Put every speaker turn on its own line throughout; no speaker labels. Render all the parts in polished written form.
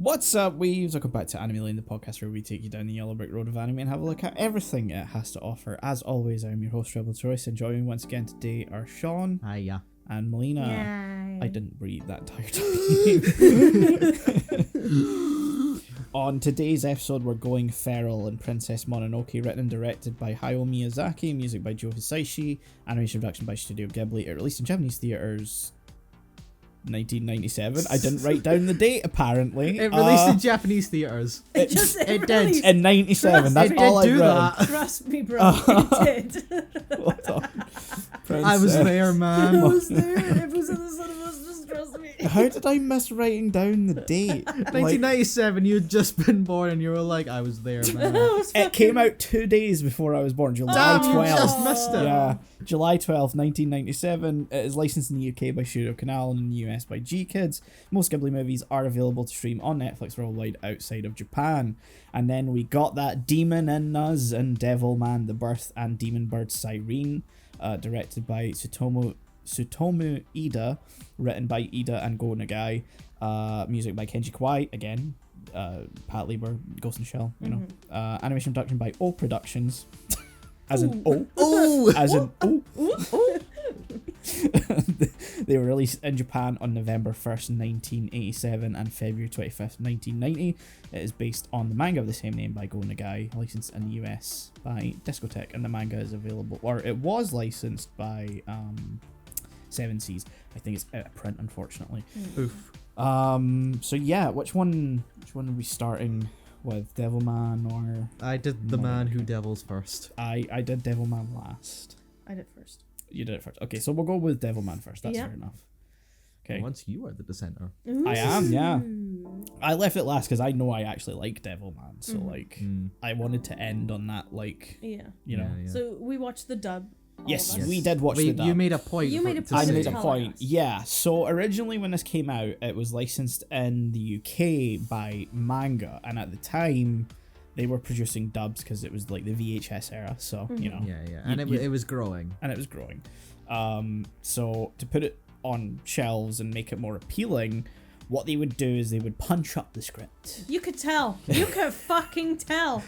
What's up, weaves? Welcome back to Anime Lane, the podcast where we take you down the yellow brick road of anime and have a look at everything it has to offer. As always, I'm your host, Notorious, and joining me once again today are Shaun and Melina.
Yay.
I didn't breathe that entire time. On today's episode, we're going feral in Princess Mononoke, written and directed by Hayao Miyazaki, music by Joe Hisaishi, animation production by Studio Ghibli. It released in Japanese theaters 1997. I didn't write down the date, apparently.
It released in Japanese theaters.
It
did.
In 97. That's all I read.
Trust me, bro. It did.
Hold on.
I was there, man.
I was there. It was in the cinemas. Just trust me.
How did I miss writing down the date?
1997, you had just been born and you were like, I was there, man.
It came out 2 days before I was born, July
Damn,
12th.
you just missed it.
Yeah, July 12th, 1997. It is licensed in the UK by Studio Canal and in the US by G Kids. Most Ghibli movies are available to stream on Netflix worldwide outside of Japan. And then we got that demon in us and Devilman, The Birth and Demon Bird Silene, directed by Tsutomu Ida, written by Ida and Go Nagai, music by Kenji Kawai, again, Pat Lieber, Ghost in the Shell, you know. Animation production by O Productions, as in O.
Oh!
As in O. They were released in Japan on November 1st, 1987 and February 25th, 1990. It is based on the manga of the same name by Go Nagai, licensed in the US by Discotek, and the manga is available, or it was licensed by Seven Seas. I think it's out of print, unfortunately.
Oof.
So yeah, which one are we starting with? Devilman or...
I did the man who devils first.
I did Devilman last.
I did first.
You did it first. Okay, so we'll go with Devilman first. That's
Yeah.
fair enough. Okay.
Once you are the dissenter.
I am, yeah. I left it last because I know I actually like Devilman, so like I wanted to end on that, like,
Yeah.
you know.
Yeah.
So we watched the dub. all
Yes,
of us.
we did watch the
Wait,
dub.
you made a point.
You made a
to
point
I
to
say.
made a
tell
point.
us.
Yeah. So originally when this came out, it was licensed in the UK by Manga, and at the time they were producing dubs because it was like the VHS era. So you know,
Yeah. And it was growing.
and it was growing. So to put it on shelves and make it more appealing, what they would do is they would punch up the script.
You could tell. You could fucking tell.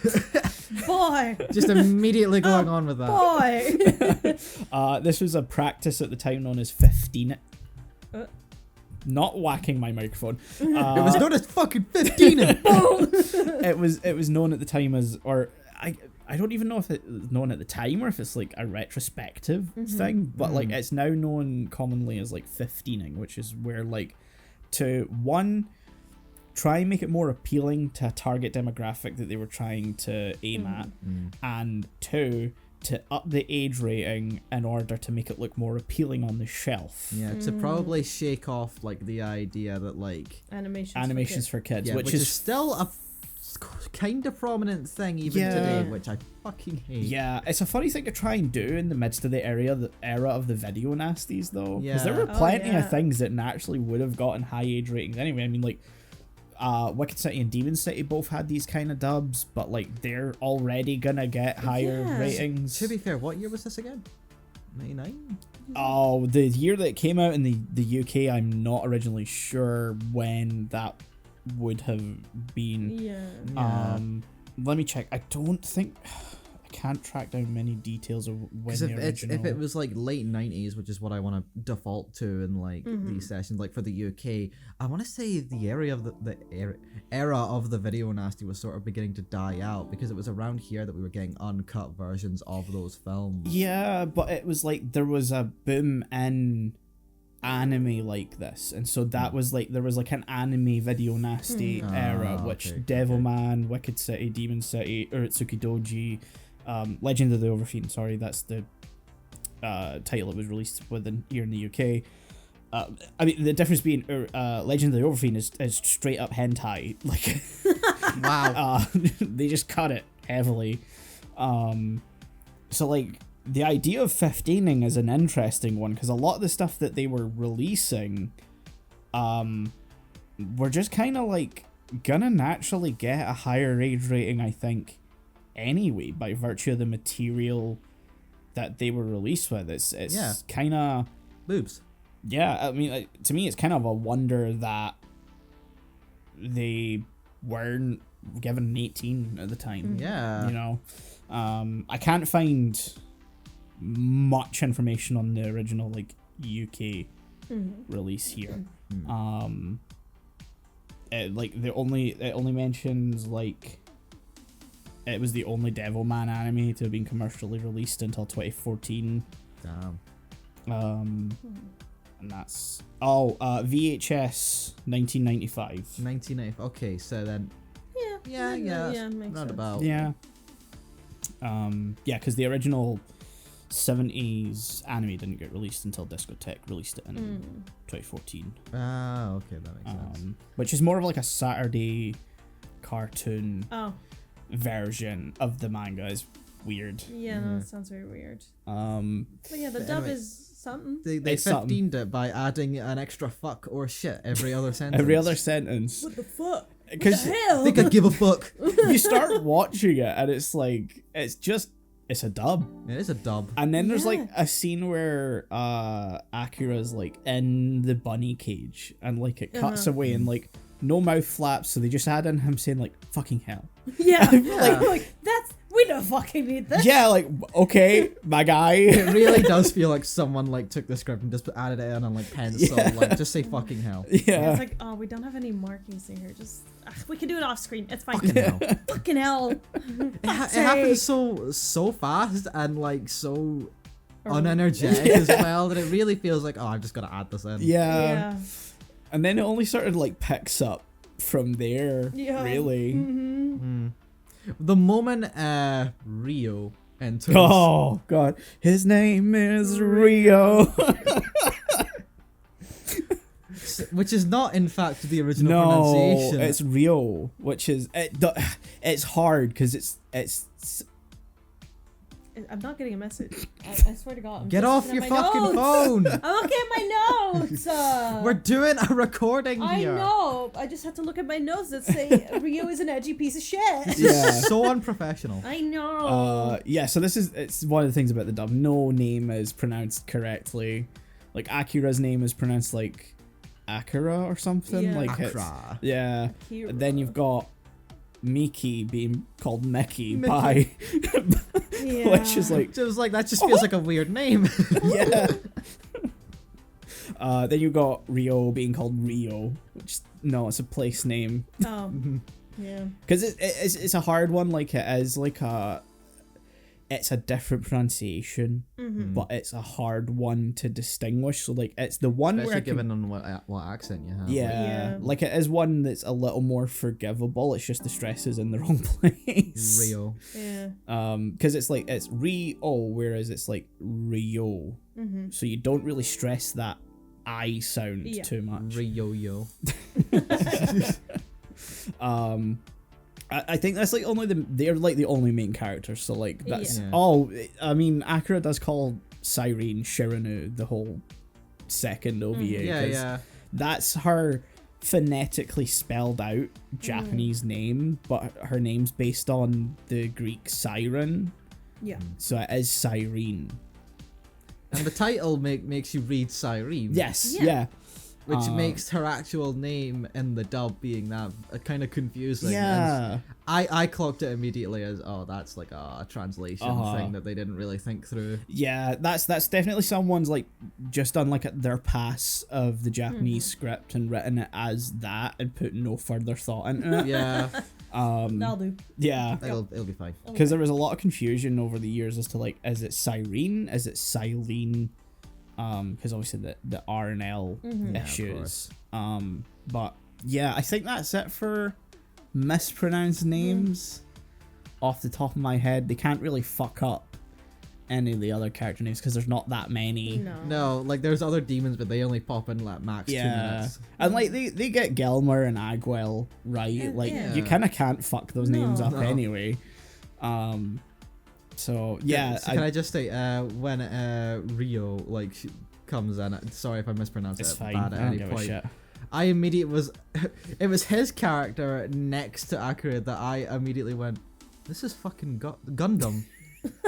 Boy.
Just immediately going on with that.
Boy.
This was a practice at the time known as 15.
Uh.
Not whacking my microphone.
It was known as fucking 15.
It was known at the time as, or I don't even know if it was known at the time or if it's like a retrospective thing, but like it's now known commonly as like 15ing, which is where like to one, try and make it more appealing to a target demographic that they were trying to aim at, and two, to up the age rating in order to make it look more appealing on the shelf.
Yeah, to probably shake off like the idea that like
Animations
for kids,
yeah,
which is
still a kind of prominent thing even
Yeah.
today, which I fucking hate.
Yeah, it's a funny thing to try and do in the midst of the era of the video nasties, though. Because there were
Yeah.
plenty
yeah.
of things that naturally would have gotten high age ratings anyway. I mean, like, Wicked City and Demon City both had these kind of dubs, but like they're already gonna get higher
Yeah.
ratings.
To be fair, what year was this again? 99?
Oh, the year that it came out in the UK, I'm not originally sure when that would have been.
Yeah.
Let me check. I don't think I can't track down many details of when
Because
the original.
if it was like late 90s, which is what I want to default to in like these sessions, like for the UK, I want to say the area of the era of the video nasty was sort of beginning to die out, because it was around here that we were getting uncut versions of those films.
Yeah, but it was like there was a boom in anime like this, and so that was like there was like an anime video nasty era, which
okay.
Devilman, Wicked City, Demon City, Urotsuki Doji, Legend of the Overfiend, sorry, that's the title it was released within here in the UK. I mean, the difference being Legend of the Overfiend is straight up hentai, like
Wow.
they just cut it heavily. So like the idea of 15ing is an interesting one, because a lot of the stuff that they were releasing were just kind of like gonna naturally get a higher age rating, I think, anyway, by virtue of the material that they were released with. It's
Yeah.
kind of,
Boobs.
yeah, I mean, like, to me it's kind of a wonder that they weren't given an 18 at the time.
Yeah.
You know, I can't find much information on the original like UK release here. It only mentions like it was the only Devilman anime to have been commercially released until 2014.
Damn.
And that's VHS 1995.
1990. Okay, so then. Yeah,
makes sense.
roundabout.
Yeah. Because the original 70s anime didn't get released until Discotheque released it in 2014.
Ah, okay, that makes sense.
Which is more of like a Saturday cartoon
Oh,
version of the manga. Is weird.
yeah, no, that sounds very weird. But yeah, the
But
dub
anyway,
is something.
They
It's something.
15'd it by adding an extra fuck or shit every other sentence.
Every other sentence.
What the fuck?
Because
Hell.
Think I give a fuck.
you start watching it and it's like, it's a dub.
It is a dub.
And then there's like
Yeah.
a scene where Akira's like in the bunny cage and like it cuts away and like no mouth flaps, so they just add in him saying like fucking hell.
Yeah,
Yeah.
like we don't fucking need this.
Yeah, like okay, my guy.
It really does feel like someone like took the script and just added it in on like pencil,
Yeah.
like just say fucking hell.
Yeah.
It's like, oh, we don't have any markings in here. Just we can do it off screen. It's fine.
Fucking hell.
Fucking hell.
It happens so fast and like so unenergetic
Yeah.
as well that it really feels like, oh, I'm just gonna add this in.
Yeah.
And then it only sort of like picks up from there.
Yeah.
Really.
Mm-hmm.
The moment Rio enters,
Oh god, his name is Rio.
which is not in fact the original
No,
pronunciation.
it's Rio, which is it's hard because it's
I'm not getting a message. I swear to God. I'm
Get
just
off
looking
your
at my
fucking
notes.
phone.
I'm looking at my notes.
We're doing a recording
I
here.
know. I just have to look at my notes that say Rio is an edgy piece of shit.
Yeah.
So unprofessional.
I know.
So it's one of the things about the dub. No name is pronounced correctly. Like Akira's name is pronounced like Akira or something.
Yeah.
Like it's-
Akira.
yeah.
Akira.
And then you've got Miki being called Mickey,
Mickey.
by
Yeah.
which is like
So it was like, that just feels like a weird name.
yeah. Then you got Rio being called Rio, which no, it's a place name.
Oh. Yeah.
Because it's a hard one. Like it is like it's a different pronunciation, but it's a hard one to distinguish. So like it's the one where
Especially
I can,
given on what accent you have.
yeah,
Yeah.
like it is one that's a little more forgivable. It's just the stress is in the wrong place.
Rio.
Yeah.
Because it's like it's Rio, whereas it's like Rio. So you don't really stress that I sound
Yeah.
too much.
Rio yo.
I think that's like they're like the only main characters. So like that's
Yeah.
I mean Akira does call Cyrene Shiranu the whole second OVA.
Yeah,
'cause
yeah.
That's her phonetically spelled out Japanese name, but her name's based on the Greek siren,
Yeah.
so it is Cyrene.
And the title makes you read Cyrene.
Yes,
Yeah.
yeah.
Which makes her actual name in the dub being that kind of confusing.
Yeah.
I clocked it immediately as, oh, that's like a translation
Uh-huh.
thing that they didn't really think through.
Yeah, that's definitely someone's like just done like their pass of the Japanese script and written it as that and put no further thought into it.
Yeah,
That'll do.
Yeah,
it'll be fine.
because there was a lot of confusion over the years as to like, is it Cyrene? Is it Silene? Because obviously the R and L
Yeah, of
issues. But yeah, I think that's it for mispronounced names. Off the top of my head, they can't really fuck up any of the other character names because there's not that many.
No, like there's other demons, but they only pop in like max 2 minutes.
And like they get Gilmer and Agwell right. Like
yeah.
you kind of can't fuck those names up
No.
anyway. So yeah,
So can I just say, when Rio like comes in, sorry if I mispronounced
it's
it
fine.
bad at
I don't
any
give a
point.
shit.
I immediately was, it was his character next to Akira that I immediately went, this is fucking Gundam.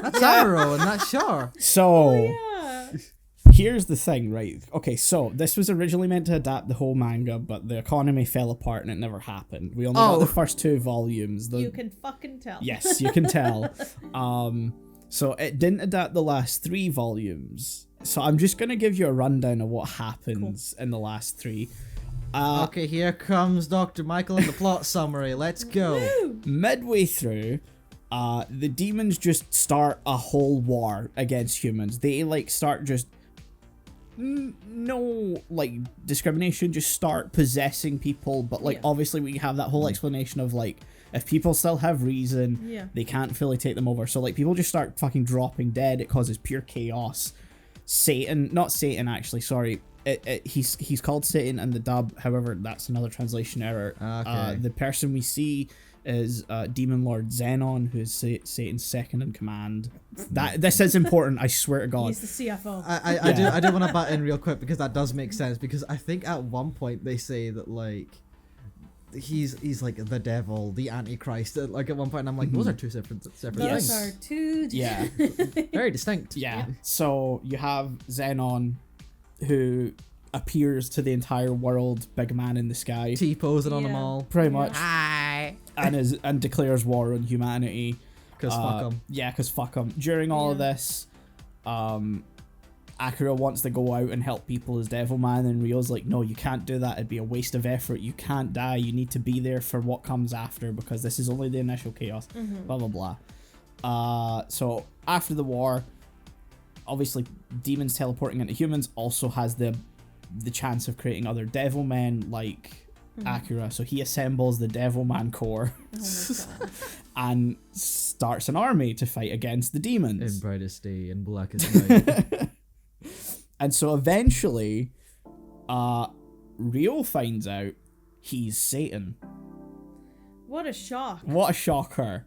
That's Arrow and that's Char.
So
Yeah.
here's the thing, right? Okay, so this was originally meant to adapt the whole manga, but the economy fell apart and it never happened. We only got the first 2 volumes.
You can fucking tell.
Yes, you can tell. So it didn't adapt the last 3 volumes. So I'm just going to give you a rundown of what happens in the last 3.
Okay, here comes Dr. Michael in the plot summary. Let's go.
Midway through, the demons just start a whole war against humans. They like start just no like discrimination, just start possessing people. But like obviously we have that whole explanation of like if people still have reason, they can't fully take them over. So like people just start fucking dropping dead. It causes pure chaos. Not Satan actually, sorry. He's called Satan in the dub, however that's another translation error.
Okay.
The person we see is Demon Lord Xenon, who is Satan's second in command. This is important, I swear to God.
He's the CFO.
I do want to butt in real quick because that does make sense, because I think at one point they say that like he's like the devil, the Antichrist, like at one point, and I'm like, those are two separate
Those
things.
are two.
Very distinct.
Yeah. So you have Xenon, who appears to the entire world, big man in the sky,
T-posing on them all.
pretty much,
Hi.
and declares war on humanity.
Because fuck them.
Yeah, because fuck them. During all of this, Akira wants to go out and help people as Devilman, and Ryo's like, no, you can't do that. It'd be a waste of effort. You can't die. You need to be there for what comes after, because this is only the initial chaos. Blah, blah, blah. So after the war, obviously demons teleporting into humans also has the chance of creating other Devilmen like Akira. So he assembles the Devilman Corps and starts an army to fight against the demons.
In brightest day and blackest night.
And so eventually, Ryo finds out he's Satan.
What a shock.
What a shocker.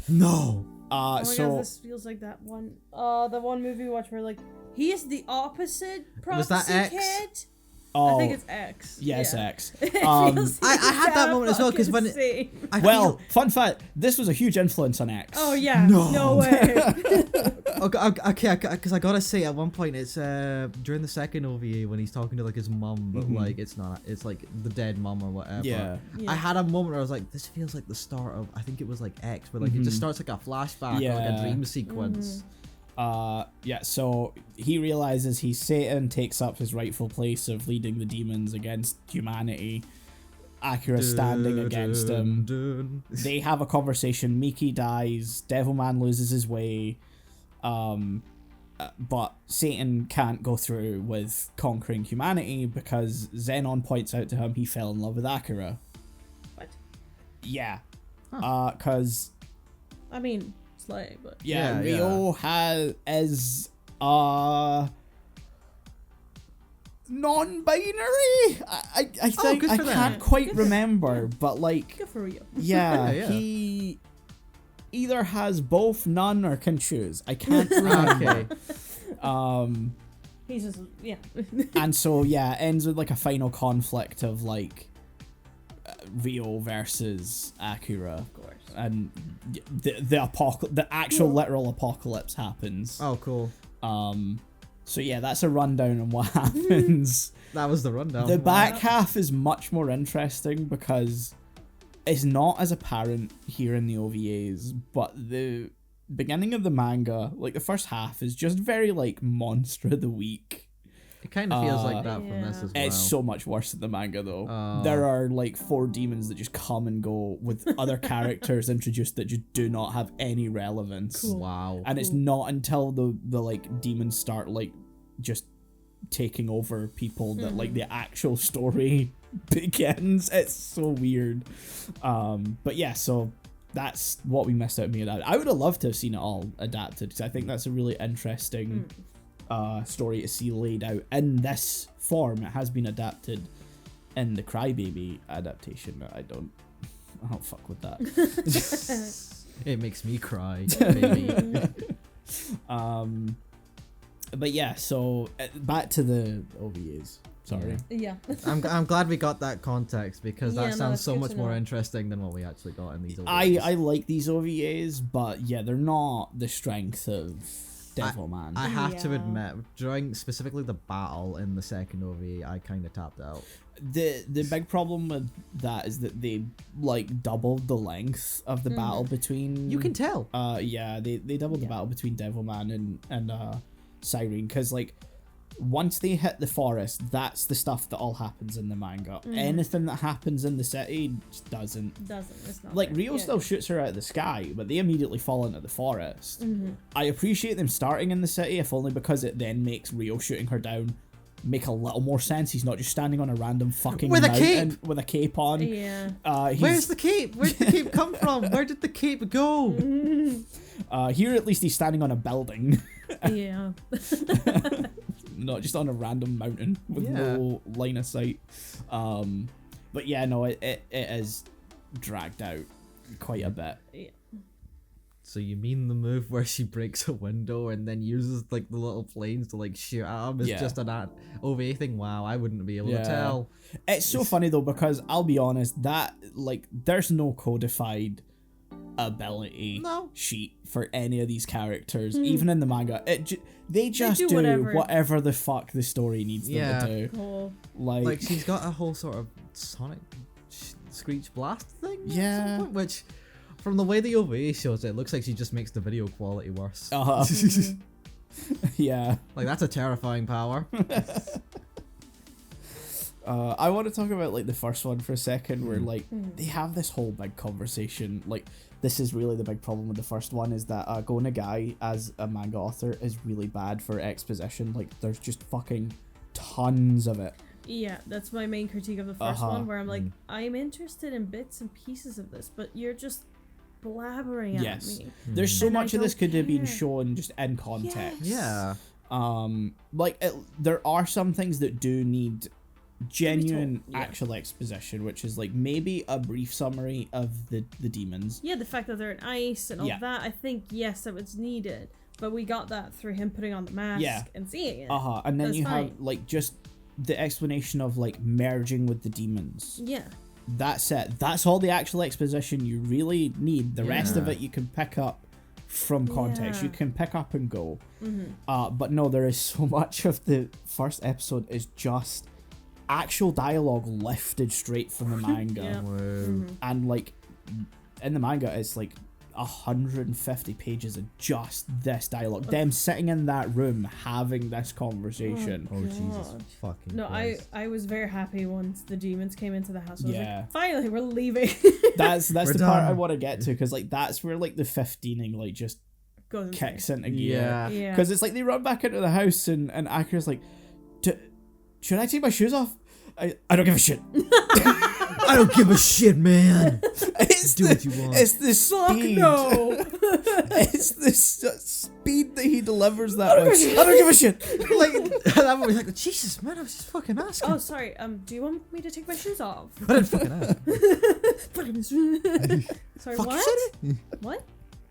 No.
Oh my
So
God, this feels like that one. The one movie we watched where like he is the opposite prophecy
Was that X?
kid.
Oh,
I think it's X.
yes,
yeah.
X.
It feels
I
like
had that moment as well, 'cause when
same.
Well, fun fact, this was a huge influence on X.
Oh yeah.
No.
No way.
Okay, because I gotta say at one point it's during the second OVA when he's talking to like his mum, but like it's like the dead mum or whatever.
Yeah.
Yeah.
I had a moment where I was like, this feels like the start of, I think it was like X, where like it just starts like a flashback or like
Yeah.
a dream sequence.
Yeah, so he realizes he's Satan, takes up his rightful place of leading the demons against humanity. Akira standing against him. They have a conversation. Miki dies. Devilman loses his way. But Satan can't go through with conquering humanity because Xenon points out to him he fell in love with Akira.
What?
Yeah. Because
I mean, slay, but
yeah,
Yeah,
Ryo is non-binary. I think
good
I
for them.
can't quite remember, but like
good for you.
yeah,
Yeah.
he either has both, none, or can choose. I can't remember.
Okay.
He's just
And so yeah, it ends with like a final conflict of like Ryo versus Akira.
Of course.
And the actual literal apocalypse happens.
Oh, cool.
So yeah, that's a rundown on what happens.
That was the rundown.
The back half is much more interesting because it's not as apparent here in the OVAs, but the beginning of the manga, like the first half, is just very like Monster of the Week.
It kind of feels like that from
Yeah.
this as well.
It's so much worse than the manga though.
Oh.
There are like 4 demons that just come and go with other characters introduced that just do not have any relevance.
Cool.
Wow.
And it's not until the like demons start like just taking over people that like the actual story begins. It's so weird. But yeah, so that's what we missed out on being adapted. I would have loved to have seen it all adapted because I think that's a really interesting story to see laid out in this form. It has been adapted in the Crybaby adaptation. I don't fuck with that.
It makes me cry, baby.
But yeah, so back to the OVAs. Sorry.
Yeah.
I'm glad we got that context because
Yeah,
that
no,
sounds
that's
so
good
much
to
more
know.
interesting than what we actually got in these OVAs.
I like these OVAs, but yeah, they're not the strength of Devilman.
I have to
Yeah.
admit, during specifically the battle in the second OVA, I kind of tapped out.
The big problem with that is that they like doubled the length of the battle between.
You can tell.
Yeah, they doubled the battle between Devilman and Silene, because like once they hit the forest, that's the stuff that all happens in the manga. Anything that happens in the city just doesn't.
It's not
Like
there.
Rio still shoots her out of the sky, but they immediately fall into the forest. I appreciate them starting in the city, if only because it then makes Rio shooting her down make a little more sense. He's not just standing on a random fucking
With a
mountain
cape!
with a cape on.
Yeah.
Where's the cape? Where did the cape come from? Where did the cape go?
Here at least he's standing on a building.
Yeah.
Not just on a random mountain with no line of sight. But yeah, no, it is dragged out quite a bit.
Yeah.
So you mean the move where she breaks a window and then uses like the little planes to like shoot at him is just an OVA thing? Wow, I wouldn't be able to tell.
It's so funny though, because I'll be honest, that like there's no codified ability sheet for any of these characters, even in the manga. They just do whatever the fuck the story needs them to do.
Cool.
Like
she's got a whole sort of sonic screech blast thing at
Yeah.
some point, which from the way the OVA shows it looks like she just makes the video quality worse.
Yeah.
Like that's a terrifying power.
I want to talk about like the first one for a second, where like they have this whole big conversation. Like this is really the big problem with the first one, is that Go Nagai as a manga author is really bad for exposition. Like there's just fucking tons of it.
Yeah, that's my main critique of the first one, where I'm like, I'm interested in bits and pieces of this, but you're just blabbering at me.
There's so
And I
much of this
don't
could have been
care.
shown just in context.
Yeah.
There are some things that do need genuine
Yeah.
actual exposition, which is like maybe a brief summary of the demons.
Yeah, the fact that they're in ice and all that, I think, yes, that was needed. But we got that through him putting on the mask and seeing it.
And then
That's
you have
fine.
like just the explanation of like merging with the demons.
Yeah.
That's it. That's all the actual exposition you really need. The rest of it you can pick up from context.
Yeah.
You can pick up and go. But no, there is so much of the first episode is just actual dialogue lifted straight from the manga.
Yeah.
And like in the manga it's like 150 pages of just this dialogue, them sitting in that room having this conversation.
Oh Jesus
God.
fucking
No,
Christ.
I was very happy once the demons came into the house. I was
Yeah.
like, finally, we're leaving.
That's the
We're
part
done.
I want to get to, because like that's where like the 15ing like just
Goes insane.
kicks into gear.
Yeah.
Yeah.
Because it's like they run back into the house and Akira's like, should I take my shoes off? I don't give a shit.
I don't give a shit, man.
It's
Do what you want.
It's the
Fuck
speed.
no.
It's the speed that he delivers that with. I don't give a shit.
Like that was like, Jesus, man, I was just fucking asking.
Oh, sorry. Do you want me to take my shoes off?
I didn't fucking ask.
Sorry,
Fuck,
what?
you
What?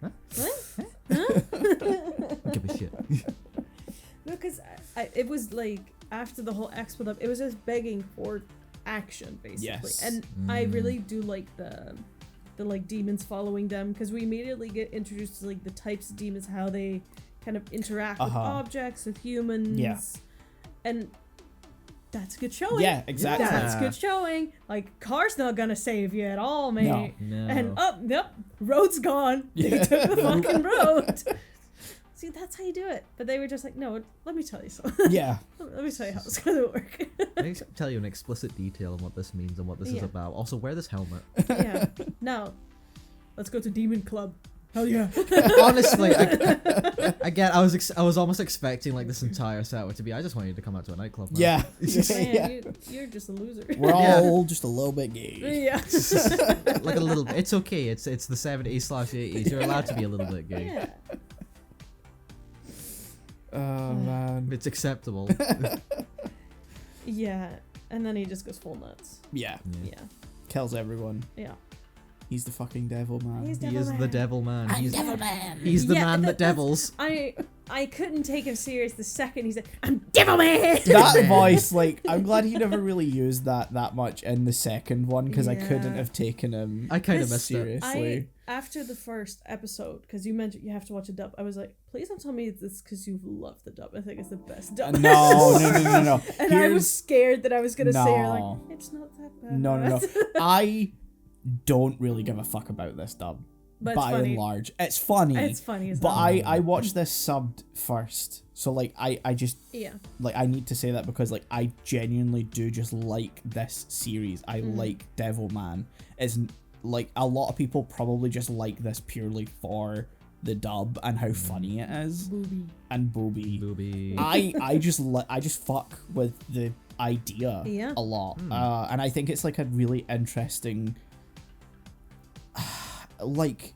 Huh?
What?
Don't give a shit.
No, because it was like after the whole expo up, it was just begging for action basically,
Yes.
and I really do like the like demons following them, because we immediately get introduced to like the types of demons, how they kind of interact with objects, with humans, and that's good showing.
Yeah, exactly.
That's good showing. Like, car's not gonna save you at all, mate.
No.
And yep, road's gone. They took the fucking road. See, that's how you do it. But they were just like, no, let me tell you something.
Yeah.
Let me tell you how it's gonna work.
Let me tell you an explicit detail on what this means and what this is about. Also, wear this helmet.
Yeah. Now, let's go to Demon Club. Hell yeah.
Honestly, again, I was almost expecting like this entire set to be. I just want you to come out to a nightclub. Man.
Yeah.
Man, you're just a loser.
We're all just a little bit gay.
Yeah.
Like a little bit. It's okay. It's the 70s/80s. You're allowed to be a little bit gay.
Yeah.
Oh man.
It's acceptable.
Yeah. And then he just goes full nuts.
Yeah.
Yeah.
Kills everyone.
Yeah.
He's the fucking devil man.
He's
He is the devil man.
I'm Devilman.
He's the
Yeah,
man that devils.
I I couldn't take him serious the second he said, "I'm Devilman."
That voice, like, I'm glad he never really used that much in the second one, because I couldn't have taken him.
I kind of missed it.
seriously.
After the first episode, because you mentioned you have to watch a dub, I was like, please don't tell me it's because you love the dub. I think it's the best dub.
No.
And I was scared that I was gonna say, like, it's not that bad.
No. I don't really give a fuck about this dub.
But
by and large, it's funny.
It's funny as
but
hell.
I watched this subbed first, so like I just like I need to say that because like I genuinely do just like this series. I like Devilman. It's like a lot of people probably just like this purely for the dub and how funny it is. Booby. I just fuck with the idea a lot, and I think it's like a really interesting. Like,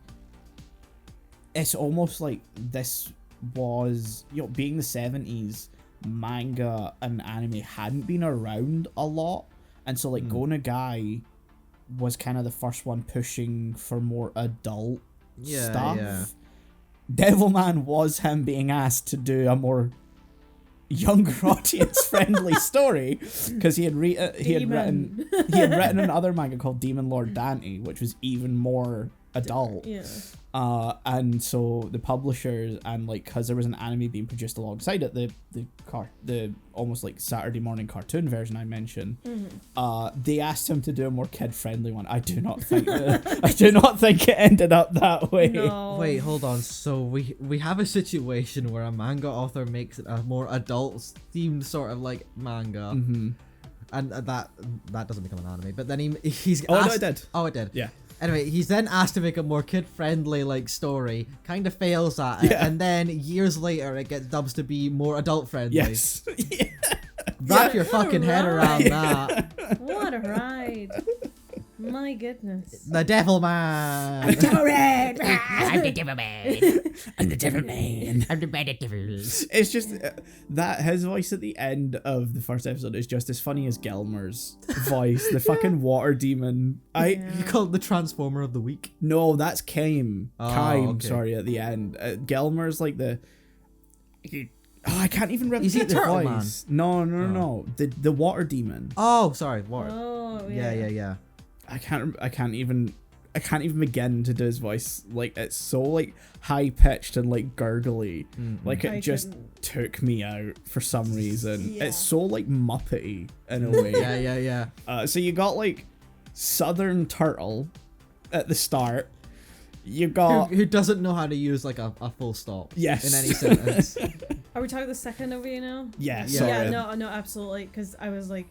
it's almost like this was, you know, being the 70s, manga and anime hadn't been around a lot, and so like Go Nagai was kind of the first one pushing for more adult stuff. Devilman was him being asked to do a more younger audience friendly story, because he had written another manga called Demon Lord Dante, which was even more adult. And so the publishers, and like because there was an anime being produced alongside it, the almost like Saturday morning cartoon version I mentioned, they asked him to do a more kid friendly one. I do not think it ended up that way.
No.
Wait, hold on. So we have a situation where a manga author makes it a more adult themed sort of like manga. And that doesn't become an anime, but then he's
no,
asked,
it did.
Oh, it did.
Yeah.
Anyway, he's then asked to make a more kid-friendly like story, kind of fails at it, and then years later it gets dubs to be more adult-friendly.
Yes.
Wrap your fucking head around that.
What a ride. My goodness.
The Devilman.
I'm the
I'm the Devilman.
I'm the bad at devils.
It's just that his voice at the end of the first episode is just as funny as Gelmer's voice, the fucking water demon.
You call it the Transformer of the Week?
No, that's Kaim.
Okay.
Sorry, at the end. Gelmer's like the. I can't even remember
Is he
the
Turtle
voice. No. The water demon.
Oh, sorry, water.
Oh,
Yeah.
I can't even begin to do his voice. Like, it's so like high pitched and like gurgly. Like it just took me out for some reason. It's so like Muppety in a way.
Yeah.
So you got like Southern Turtle at the start. You got
who doesn't know how to use like a full stop.
Yes.
In any sentence.
Are we talking the second OVA now?
Yeah.
Yeah. No, absolutely. Because I was like,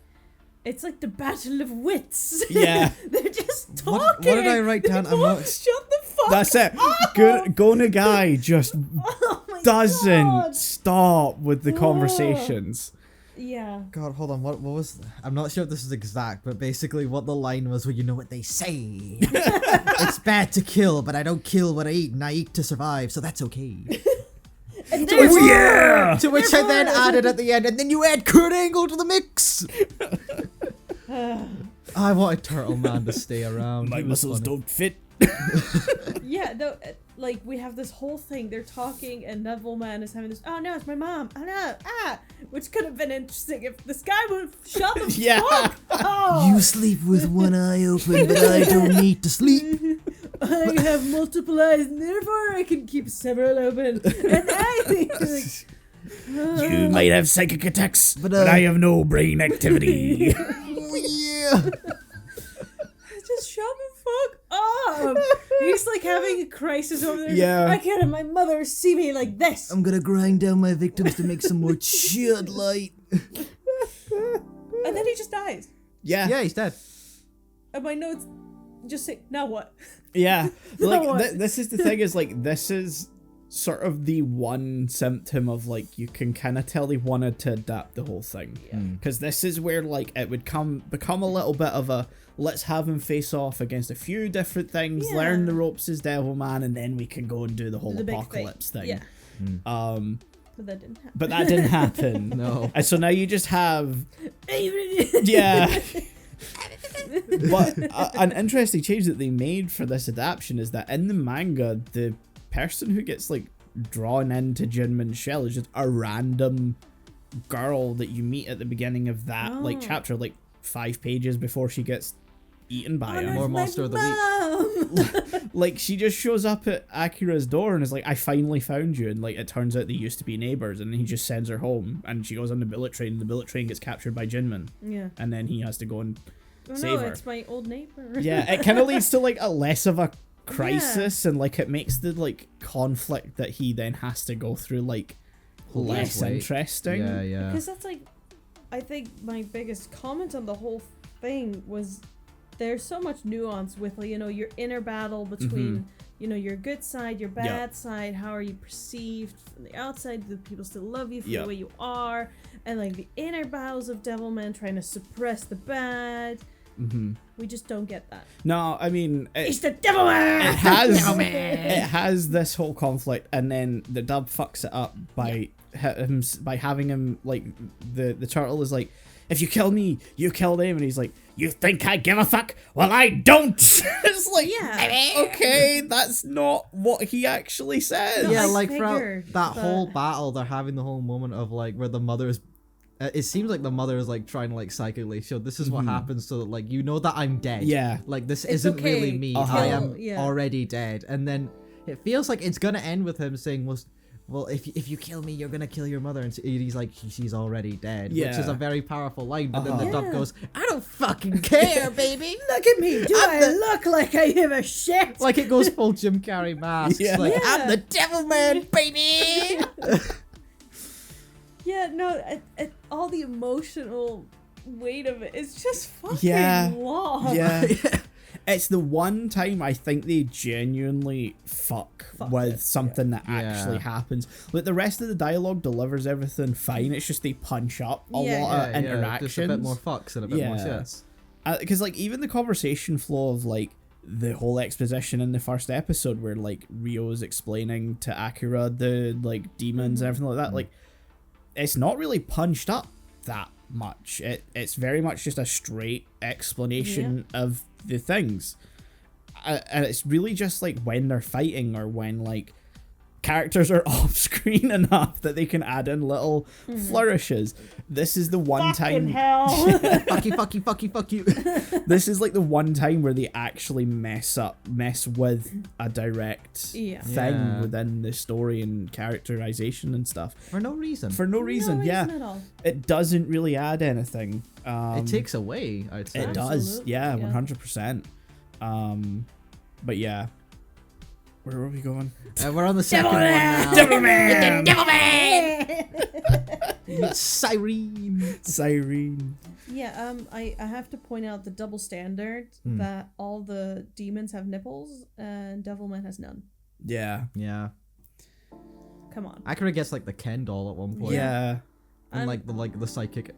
it's like the battle of wits.
Yeah.
They're just talking.
What did I write down?
Shut the fuck
That's it.
up.
Go Nagai just doesn't
God.
stop with the conversations.
Yeah.
God, hold on. What was? I'm not sure if this is exact, but basically what the line was. Well, you know what they say. It's bad to kill, but I don't kill what I eat, and I eat to survive, so that's okay.
And
To which I then added at the end, and then you add Kurt Angle to the mix. I wanted Turtle Man to stay around.
My muscles don't fit.
Yeah, though, like we have this whole thing. They're talking, and Devilman is having this. Oh no, it's my mom. Oh no, which could have been interesting if this guy would have shut the fuck up.
You sleep with one eye open, but I don't need to sleep.
I have multiple eyes, and therefore I can keep several open. And I think, like,
You might have psychic attacks, but I have no brain activity.
Yeah.
just shut the fuck up. He's like having a crisis over there.
Yeah.
I can't have my mother see me like this.
I'm gonna grind down my victims to make some more Chud light.
And then he just dies.
Yeah.
Yeah, he's dead.
And my notes just say, now what?
Yeah. Like,
what?
this is the thing is, like, this is sort of the one symptom of, like, you can kind of tell they wanted to adapt the whole thing. Because this is where, like, it would become a little bit of a, let's have him face off against a few different things, learn the ropes as Devilman, and then we can go and do the whole apocalypse thing.
Yeah.
But
that didn't happen.
But that didn't happen.
No.
And so now you just have... Yeah. But an interesting change that they made for this adaptation is that in the manga, the person who gets, like, drawn into Jinmin's shell is just a random girl that you meet at the beginning of that like chapter, like 5 pages before she gets eaten by him.
More monster of the week.
Like she just shows up at Akira's door and is like, I finally found you, and like it turns out they used to be neighbors, and then he just sends her home and she goes on the bullet train, and the bullet train gets captured by Jinmin.
Yeah.
And then he has to go and save her.
It's my old neighbor.
Yeah, it kind of leads to like a less of a crisis, and like it makes the like conflict that he then has to go through like less interesting.
Yeah.
Because that's like, I think my biggest comment on the whole thing was there's so much nuance with, you know, your inner battle between, you know, your good side, your bad side, how are you perceived from the outside, do people still love you for the way you are, and like the inner battles of Devilman trying to suppress the bad. We just don't get that.
No, I mean,
it's the Devilman!
It has this whole conflict, and then the dub fucks it up by by having him like the turtle is like, if you kill me, you killed him, and he's like, you think I give a fuck? Well, I don't. It's like, okay, that's not what he actually says.
Yeah, like throughout that whole battle, they're having the whole moment of like where the mother's. It seems like the mother is like trying to like psychically show this is what happens, so that like you know that I'm dead.
Yeah,
like this isn't really me. I am already dead, and then it feels like it's gonna end with him saying, well, if you kill me, you're gonna kill your mother, and he's like, she's already dead, which is a very powerful line. But then the dub goes, I don't fucking care, baby.
Look at me. Do I look like I give a shit?
Like it goes full Jim Carrey mask. Like I'm the Devilman, baby.
Yeah, no, all the emotional weight of it is just fucking long.
Yeah. It's the one time I think they genuinely fuck with something that actually happens. Like the rest of the dialogue delivers everything fine. It's just they punch up a lot of interactions.
Just a bit more fucks and a bit more shits.
Because like even the conversation flow of like the whole exposition in the first episode where like Ryo is explaining to Akira the like demons and everything like that, like it's not really punched up that much. It's very much just a straight explanation of the things, and it's really just like when they're fighting or when like characters are off screen enough that they can add in little flourishes. This is the one time.
Hell.
Fuck you.
This is like the one time where they actually mess with a direct thing within the story and characterization and stuff.
For no reason.
For no reason,
at all.
It doesn't really add anything.
It takes away, I'd say.
It does, 100%. But yeah. Where are we going?
We're on the second one now.
Devilman! Siren.
Yeah, I have to point out the double standard that all the demons have nipples and Devilman has none.
Yeah.
Come on.
Akira gets like the Ken doll at one point.
Yeah.
And the psychic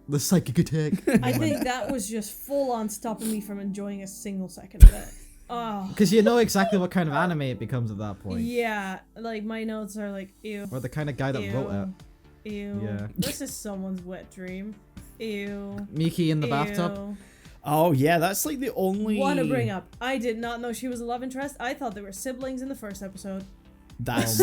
attack.
I think that was just full on stopping me from enjoying a single second of it. Oh.
Because you know exactly what kind of anime it becomes at that point.
Yeah, like my notes are like, ew.
Or the kind of guy that wrote it.
Ew.
Yeah.
This is someone's wet dream. Ew.
Miki in the bathtub.
Oh yeah, that's like the only.
Want to bring up? I did not know she was a love interest. I thought they were siblings in the first episode.
That's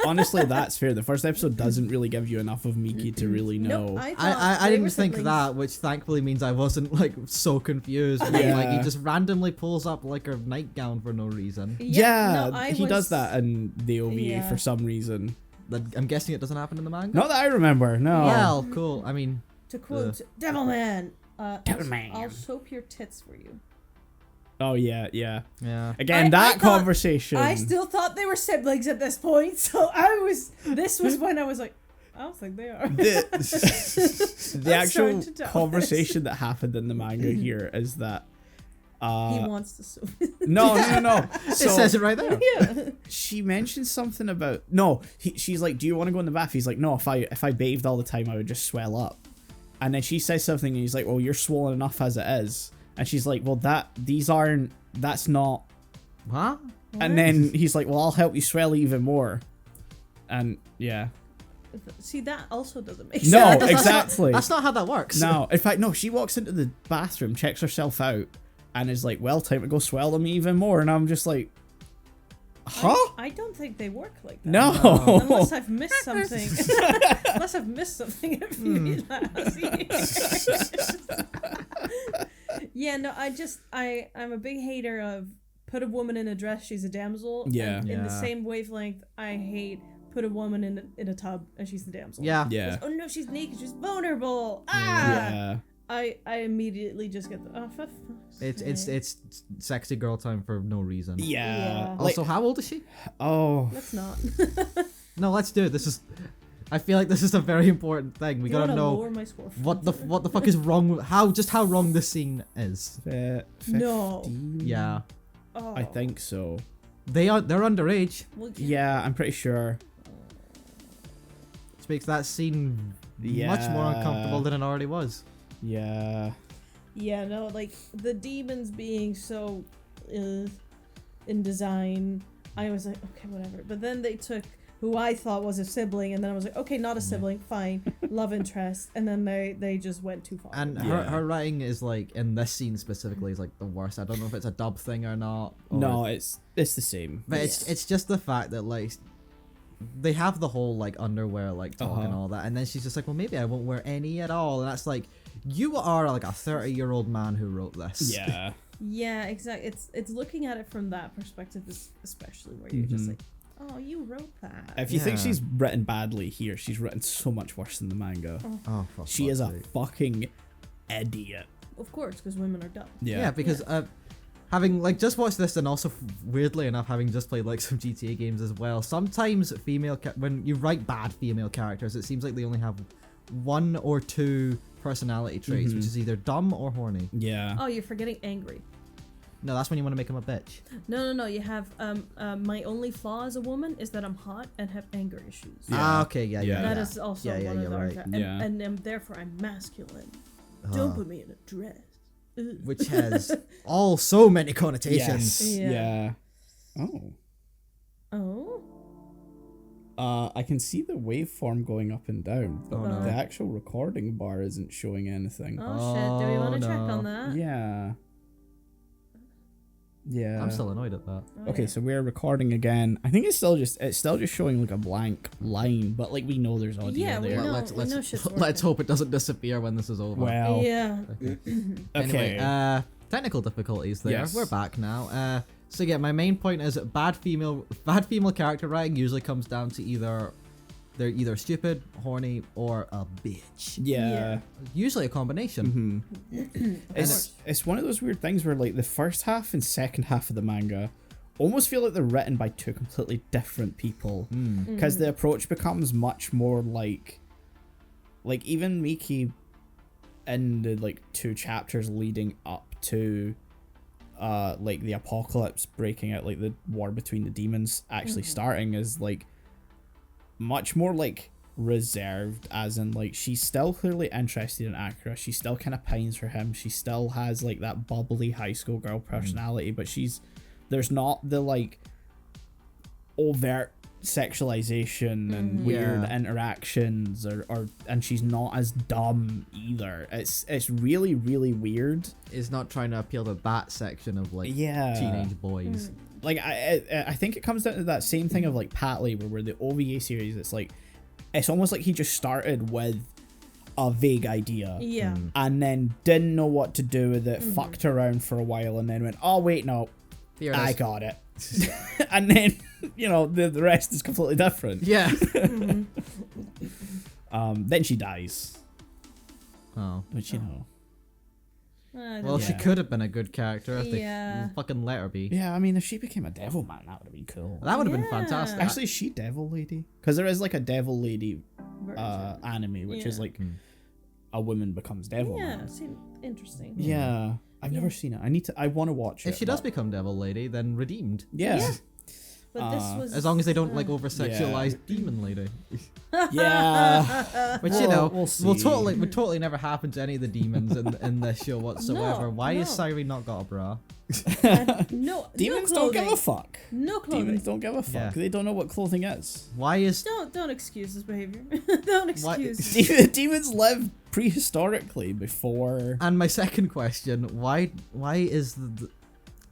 honestly, that's fair. The first episode doesn't really give you enough of Miki to really know.
Nope,
I didn't think that, which thankfully means I wasn't like so confused. Like he just randomly pulls up like her nightgown for no reason.
He does that in the OVA for some reason.
I'm guessing it doesn't happen in the manga.
Not that I remember. No.
Well, cool. I mean,
to quote Devilman, I'll soap your tits for you.
Oh yeah. Again,
I
conversation.
I still thought they were siblings at this point, so this was when I was like, I don't think they are.
The actual conversation that happened in the manga here is that
he wants to soap.
No. So,
it says it right there.
Yeah.
She mentioned something about she's like, do you want to go in the bath? He's like, no, if I bathed all the time I would just swell up. And then she says something and he's like, well, you're swollen enough as it is. And she's like, well, that's not.
Huh?
And then he's like, well, I'll help you swell even more. And yeah.
See, that also doesn't make sense.
No, exactly.
That's not how that works.
No, in fact, no, she walks into the bathroom, checks herself out, and is like, well, time to go swell them even more. And I'm just like, Huh?
I don't think they work like that.
No.
Unless I've missed something. Unless I've missed something. Yeah, no, I'm a big hater of put a woman in a dress, she's a damsel.
Yeah.
And in the same wavelength, I hate put a woman in a tub and she's the damsel.
Yeah.
Yeah.
Oh no, she's naked, she's vulnerable. Ah!
Yeah.
I immediately just get the for fuck's sake.
It's sexy girl time for no reason.
Yeah.
Yeah.
Also, how old is she?
Oh.
Let's not.
No, let's do it. I feel like this is a very important thing. We
You
gotta
wanna
know
lower my score
what the fuck is wrong with how wrong this scene is.
No.
15?
Yeah,
Oh.
Mm.
I think so.
they're underage,
Well,
Yeah, I'm pretty sure.
which makes that scene much more uncomfortable than it already was.
Yeah.
Yeah, no, like the demons being so in design, I was like, okay, whatever. But then they took who I thought was a sibling, and then I was like, okay, not a sibling, fine, love interest, and then they just went too far.
And her writing is like in this scene specifically is like the worst. I don't know if it's a dub thing or not. Or
No, it's the same.
but it's just the fact that like they have the whole like underwear like talk and all that, and then she's just like, well, maybe I won't wear any at all, and that's like, you are like a 30-year-old man who wrote this.
Yeah.
Yeah, exactly. It's looking at it from that perspective, especially where you're just like, oh, you wrote that.
If you think
Yeah.
she's written badly here, she's written so much worse than the manga.
Oh, for
She is a
fuck's sake.
fucking idiot.
Of course, because women are dumb.
Yeah, because having like just watched this and also weirdly enough having just played like some GTA games as well, sometimes when you write bad female characters, it seems like they only have one or two personality traits, which is either dumb or horny.
Yeah.
Oh, you're forgetting angry.
No, that's when you want to make them a bitch.
No. You have my only flaw as a woman is that I'm hot and have anger issues.
Yeah.
Ah, okay, yeah.
That is also
Yeah,
one of
you're
the
right.
archetypes.
Yeah.
And therefore I'm masculine. Don't put me in a dress. Ugh.
Which has so many connotations.
Yes.
Yeah.
Yeah. Oh.
Oh.
I can see the waveform going up and down, but
Oh, no.
the actual recording bar isn't showing anything.
Oh shit. Do we want to check
no.
on that?
Yeah. Yeah.
I'm still annoyed at that.
Oh,
Okay,
yeah.
so we're recording again. I think it's still just showing like a blank line, but like we know there's audio
Yeah, we
there.
know.
let's
shit's
let's
working.
hope it doesn't disappear when this is over.
Well,
Yeah.
Anyway,
okay.
technical difficulties there.
Yes.
We're back now. So yeah, my main point is bad female character writing usually comes down to they're either stupid, horny, or a bitch.
Yeah.
Usually a combination.
It's one of those weird things where like the first half and second half of the manga almost feel like they're written by two completely different people, because the approach becomes much more like even Miki in the like 2 chapters leading up to like the apocalypse breaking out, like the war between the demons actually starting, is like much more like reserved, as in like she's still clearly interested in Akira, she still kind of pines for him, she still has like that bubbly high school girl personality, but there's not the like overt sexualization and weird interactions and she's not as dumb either. It's really, really weird.
Is not trying to appeal to that section of like
Yeah.
teenage boys.
Like I think it comes down to that same thing of like Pat Labor, where the OVA series, it's almost like he just started with a vague idea,
Yeah.
and then didn't know what to do with it, fucked around for a while, and then went, oh wait, no,
Here it
I
is.
got it. And then the rest is completely different.
Yeah.
Then she dies,
Oh.
which
Well, she
Yeah.
could have been a good character if
Yeah.
they fucking let her be.
yeah, I mean, if she became a Devilman, that would have been cool.
That would have been
Yeah.
fantastic.
Actually, is she Devil Lady? Because there is like a Devil Lady anime, which is
Yeah.
like a woman becomes Devilman.
Yeah, seemed interesting.
Yeah, I've never seen it. I want to watch it.
if she does
but-
become Devil Lady, then redeemed.
yeah,
But this was
As long as they don't like over sexualize
Yeah.
Demon Lady.
yeah.
Which
We'll see.
would totally never happen to any of the demons in this show whatsoever.
No,
Why has
no.
Sairi not got a bra?
no
Demons
no
don't give a
clothing.
fuck.
No clothing.
Demons don't give a fuck.
Yeah.
They don't know what clothing is.
Why is
Don't excuse this behavior. Don't
Why-
excuse.
Demons lived prehistorically before.
And my second question, why is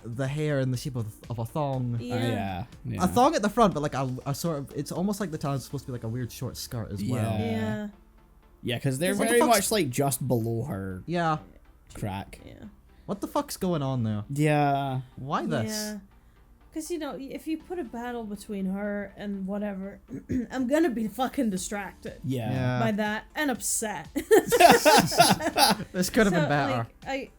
the hair in the shape of a thong.
Yeah.
A thong at the front, but like a sort of, it's almost like the talon's supposed to be like a weird short skirt as well.
Yeah.
Yeah, because they're
What the
very
fuck's-
much like just below her
Yeah.
crack.
Yeah.
What the fuck's going on there?
Yeah.
Why this?
Yeah. Because, you know, if you put a battle between her and whatever, I'm gonna be fucking distracted
Yeah.
by that and upset.
This could have been
So,
better.
like,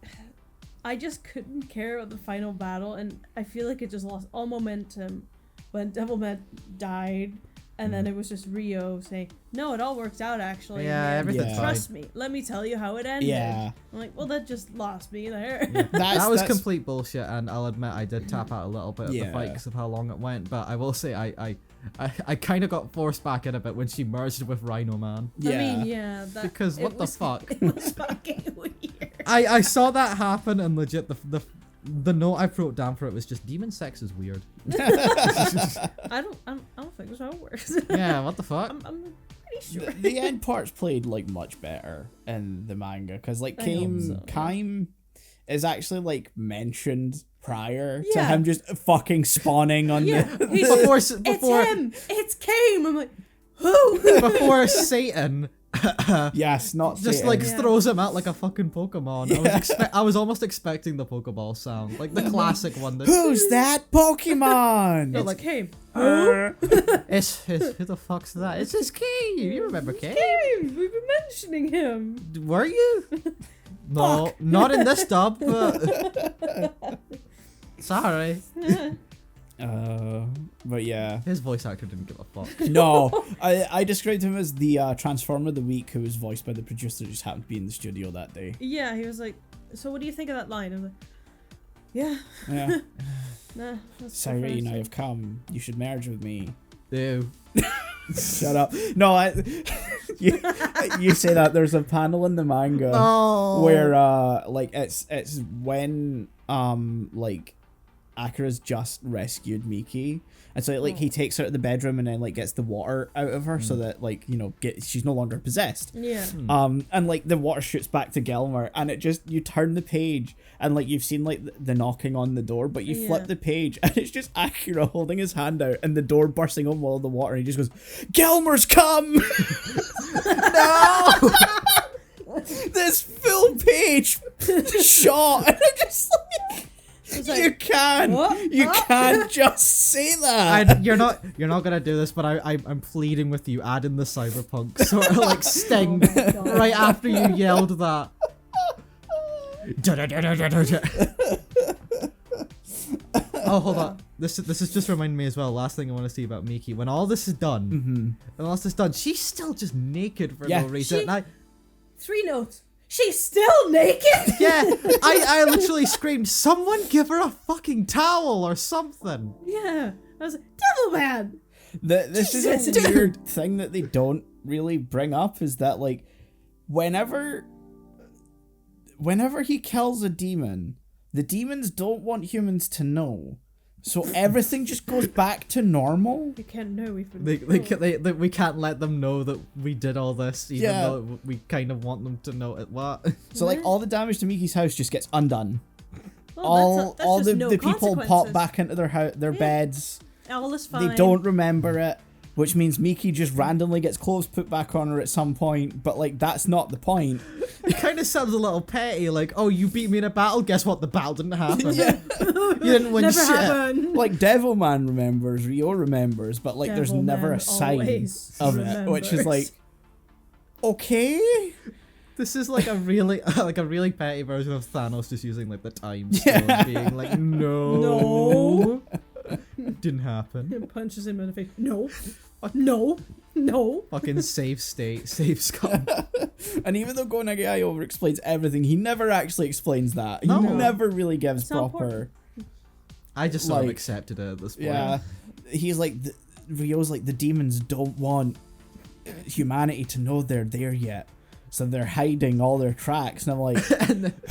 I just couldn't care about the final battle, and I feel like it just lost all momentum when Devilman died, and then it was just Rio saying, "No, it all worked out actually.
Yeah,
man.
everything's fine.
Trust me. Let me tell you how it ended."
Yeah.
I'm like, well, that just lost me there.
That was complete bullshit, and I'll admit I did tap out a little bit of the
Yeah.
fight because of how long it went. But I will say I kind of got forced back in a bit when she merged with Rhino Man.
Yeah.
I mean, yeah. That,
Because what
it
the
was-
fuck?
It was fucking weird.
I saw that happen, and legit the note I wrote down for it was just demon sex is weird.
I don't think so. It works.
Yeah, what the fuck?
I'm pretty sure.
The end parts played like much better in the manga because like
I hope so, yeah.
Kaim is actually like mentioned prior to
Yeah.
him just fucking spawning on
Yeah,
the
he's
Before
it's him. It's Kame. I'm like, who?
before Satan
yes, not
just
Satan.
like
Yeah.
throws him out like a fucking Pokemon. I was almost expecting the Pokeball sound, like the classic one. That
Who's that Pokemon?
It's
like-
Kame.
it's who the fuck's that? It's his key. You remember Kay?
Kame. We've been mentioning him.
Were you? No, not in this dub. But sorry,
But yeah.
his voice actor didn't give a fuck.
No, I described him as the Transformer of the Week who was voiced by the producer who just happened to be in the studio that day.
Yeah, he was like, so what do you think of that line? I was like, yeah,
Yeah.
nah. That's
Silene, I have come. You should merge with me.
Ew.
Shut up. No, you say that. There's a panel in the manga where like it's when like Akira's just rescued Miki, and so like he takes her to the bedroom and then like gets the water out of her so that like, you know, she's no longer possessed.
Yeah.
And like the water shoots back to Gelmer, and it just, you turn the page and like you've seen like the knocking on the door, but you flip the page and it's just Akira holding his hand out and the door bursting open with all the water. And he just goes, "Gelmer's come!" No. This full page shot, and I'm just like,
like,
you can't just say that.
You're not gonna do this, but I'm pleading with you. Add in the cyberpunk sort of like sting
Oh my God.
right after you yelled that. Oh, hold on. This is just reminding me as well. Last thing I want to see about Miki. When all this is done, she's still just naked for no reason.
She-
And
3 notes. She's still naked.
I literally screamed, "Someone give her a fucking towel or something!"
Yeah. I was like, Devilman.
This is
Jesus,
a
dude.
weird thing that they don't really bring up, is that like whenever he kills a demon, the demons don't want humans to know. So everything just goes back to normal.
We can't know. We've been.
We can't let them know that we did all this, even
Yeah.
though we kind of want them to know it. What?
So like all the damage to Miki's house just gets undone.
Well, that's
all
just
the
no
people pop
consequences.
back into their beds.
All is fine.
They don't remember it, which means Miki just randomly gets clothes put back on her at some point, but like that's not the point.
It kind of sounds a little petty, like, "Oh, you beat me in a battle. Guess what? The battle didn't happen.
Yeah.
You didn't win
Never
shit."
happened.
Like Devilman remembers, Rio remembers, but like there's never a
Devilman
sign
always
of it, which is like, okay.
This is like a really petty version of Thanos just using like the time stone, being like, "No, didn't happen."
And punches him in the face. No. No.
Fucking save state, save scum.
And even though Go Nagai over explains everything, he never actually explains that. He
No.
never really gives
It's not
proper.
I just sort of
Like,
accepted it at this point.
Yeah, he's like Rio's like, the demons don't want humanity to know they're there yet, so they're hiding all their tracks. And I'm like,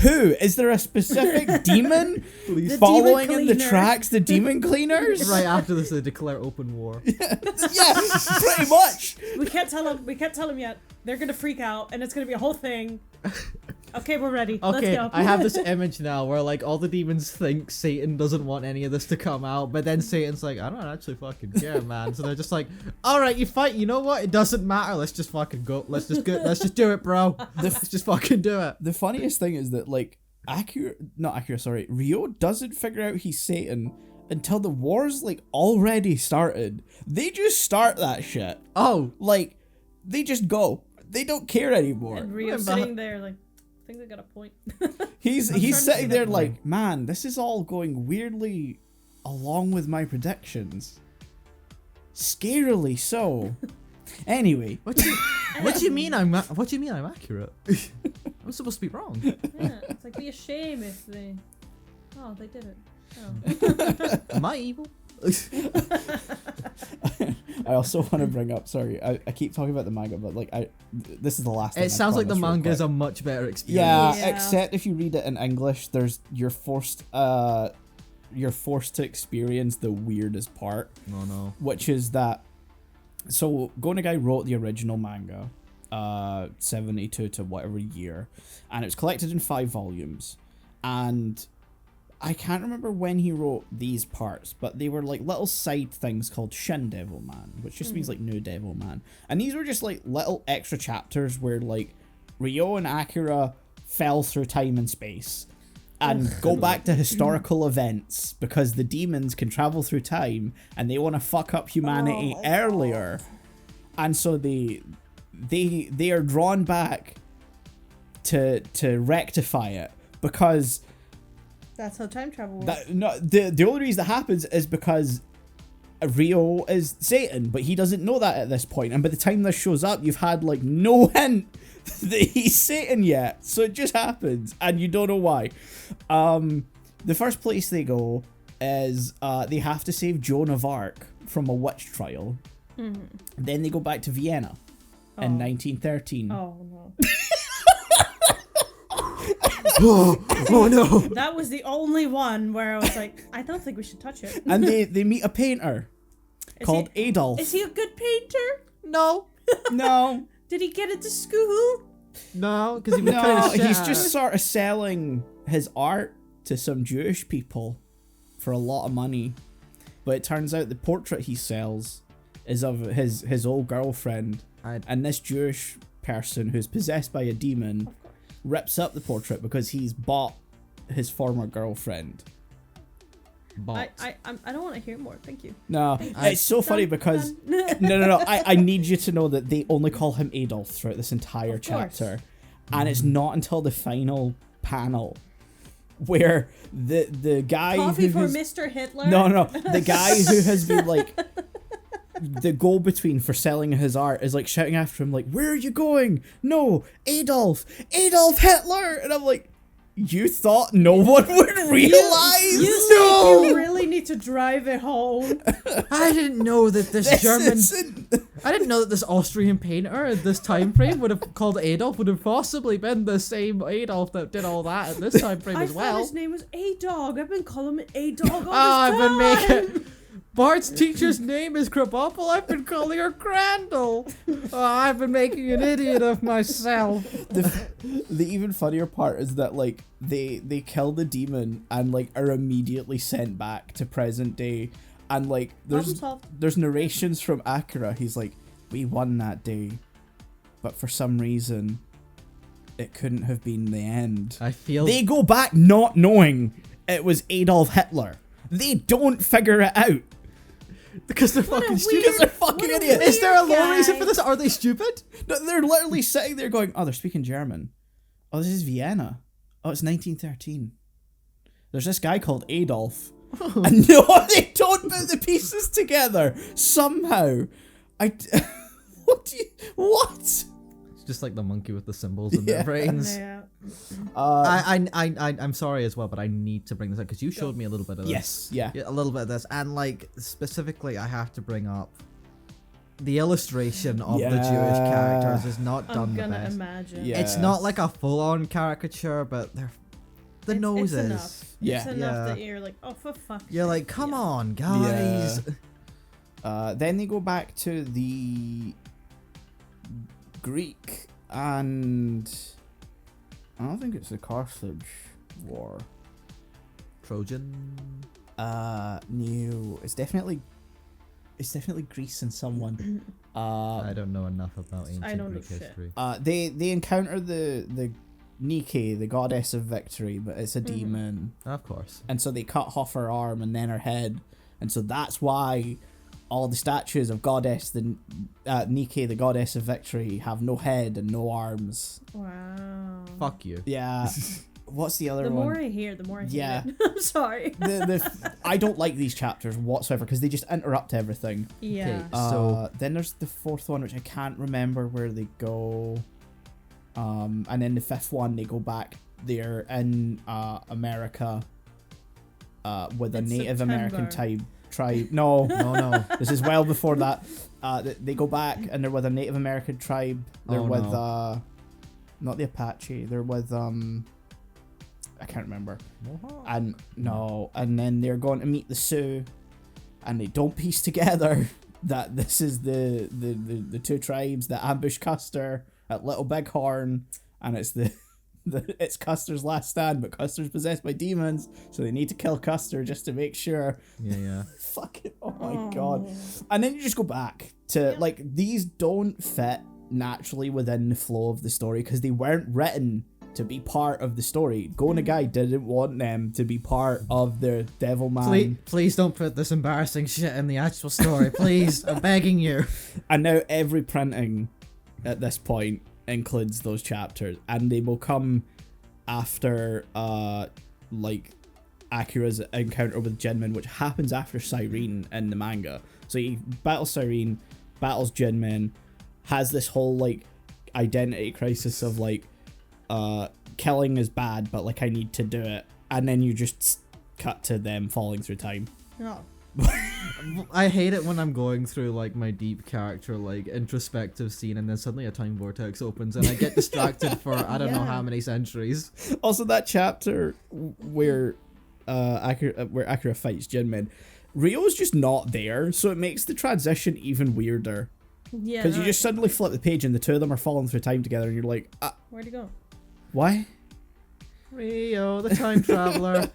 who is there a specific demon
The
following
demon
in the
cleaner.
tracks? The demon cleaners?
Right after this, they declare open war.
Yeah, pretty much.
We can't tell him. We can't tell him yet. They're gonna freak out, and it's gonna be a whole thing. Okay, we're ready.
Okay,
Let's go.
I have this image now where like all the demons think Satan doesn't want any of this to come out, but then Satan's like, I don't actually fucking care, man. So they're just like, all right, you fight. You know what? It doesn't matter. Let's just fucking go. Let's just go. Let's just do it, bro. Let's just fucking do it.
The funniest thing is that like Ryo doesn't figure out he's Satan until the war's like already started. They just start that shit.
Oh,
Like they just go. They don't care anymore.
And Rio's sitting there like, I think they got a point.
He's
trying to
sitting
see
there
that
like, man, this is all going weirdly along with my predictions. Scarily so. Anyway,
what do you mean I'm accurate? I'm supposed to be wrong.
Yeah, it's like be a shame if they. Oh, they did it. Oh.
Am I evil?
I also want to bring up. Sorry, I keep talking about the manga, but like this is the last.
It sounds like the manga is a much better experience.
Yeah, except if you read it in English, you're forced to experience the weirdest part.
Oh no.
Which is that. So Gonagai wrote the original manga, 72 to whatever year, and it was collected in 5 volumes, and I can't remember when he wrote these parts, but they were like little side things called Shin Devilman, which just means like New Devilman. And these were just like little extra chapters where like Ryo and Akira fell through time and space and go back to historical events because the demons can travel through time and they want to fuck up humanity earlier. And so they are drawn back to rectify it because
That's how time travel works.
the only reason that happens is because Ryo is Satan, but he doesn't know that at this point. And by the time this shows up, you've had like no hint that he's Satan yet. So it just happens, and you don't know why. The first place they go is they have to save Joan of Arc from a witch trial. Mm-hmm. Then they go back to Vienna in 1913.
Oh no.
Oh no.
That was the only one where I was like, I don't think we should touch it.
And they meet a painter called Adolf.
Is he a good painter?
No.
No.
Did he get into school?
No, because
he's just sort of selling his art to some Jewish people for a lot of money. But it turns out the portrait he sells is of his old girlfriend. And this Jewish person who's possessed by a demon rips up the portrait because he's bought his former girlfriend.
I don't want to hear more. Thank you.
No, it's so funny because no. I need you to know that they only call him Adolf throughout this entire chapter, and it's not until the final panel where the guy
Coffee
who
for
has,
Mr. Hitler.
No, the guy who has been like the go-between for selling his art is like shouting after him like, "Where are you going? No, Adolf Hitler!" And I'm like, you thought no one would realize?
You really need to drive it home.
I didn't know that this I didn't know that this Austrian painter at this time frame would have called Adolf would have possibly been the same Adolf that did all that at this time frame as well.
I thought his name was A-Dog. I've been calling him A-Dog all this time.
I've been making... Bart's teacher's name is Krabappel. I've been calling her Crandall. I've been making an idiot of myself.
The even funnier part is that like they kill the demon and like are immediately sent back to present day, and like there's narrations from Akira. He's like, we won that day, but for some reason it couldn't have been the end.
I feel
they go back not knowing it was Adolf Hitler. They don't figure it out.
Because they're fucking stupid.
Because they're fucking idiots.
Is there a lore reason for this? Are they stupid?
No, they're literally sitting there going, oh, they're speaking German. Oh, this is Vienna. Oh, it's 1913. There's this guy called Adolf. And no, they don't put the pieces together. Somehow. What?
Just like the monkey with the symbols in their brains.
Yeah.
I'm sorry as well, but I need to bring this up because you showed me a little bit of this.
Yes, yeah.
A little bit of this, and like specifically, I have to bring up the illustration of the Jewish characters is not done the best. I'm gonna
imagine.
Yeah. It's not like a full-on caricature, but the noses.
It's enough.
Yeah.
It's enough that you're like, oh, for fuck's
You're like, come on, guys.
Yeah. Then they go back to the Greek and I don't think it's the Carthage War.
Trojan.
No, it's definitely Greece and someone.
I don't know enough about ancient Greek
shit.
history.
They encounter the Nike, the goddess of victory, but it's a demon.
Of course.
And so they cut off her arm and then her head, and so that's why all the statues of goddess, the Nike, the goddess of victory, have no head and no arms.
Wow.
Fuck you.
Yeah. What's the other
the
one?
more I hear, the more I hate
Yeah.
it. I'm sorry.
I don't like these chapters whatsoever because they just interrupt everything.
Yeah.
Okay. So
Then there's the fourth one, which I can't remember where they go. And then the fifth one, they go back there in America with a
It's
Native American
September.
tribe. No,
no.
this is well before that. They go back and they're with a Native American tribe. They're
Oh,
with
no.
not the Apache. They're with I can't remember.
Mohawk?
And then they're going to meet the Sioux, and they don't piece together that this is the two tribes that ambush Custer at Little Bighorn, and it's it's Custer's last stand, but Custer's possessed by demons, so they need to kill Custer just to make sure.
Yeah.
Fuck it! Oh my god! And then you just go back to like these don't fit naturally within the flow of the story because they weren't written to be part of the story. Go Nagai didn't want them to be part of the Devilman.
Please don't put this embarrassing shit in the actual story. Please, I'm begging you.
And now every printing at this point includes those chapters, and they will come after like Akira's encounter with Jinmin, which happens after Sirene in the manga. So he battles Sirene, battles Jinmin, has this whole like identity crisis of like killing is bad, but like I need to do it, and then you just cut to them falling through time.
Oh.
I hate it when I'm going through like my deep character like introspective scene and then suddenly a time vortex opens and I get distracted for I don't know
Yeah.
how many centuries.
Also, that chapter where Akira fights Jinmin, Ryo's just not there, so it makes the transition even weirder.
Yeah.
Because you just suddenly flip the page and the two of them are falling through time together, and you're like,
Where'd he go?
why?
Rio, the time traveler.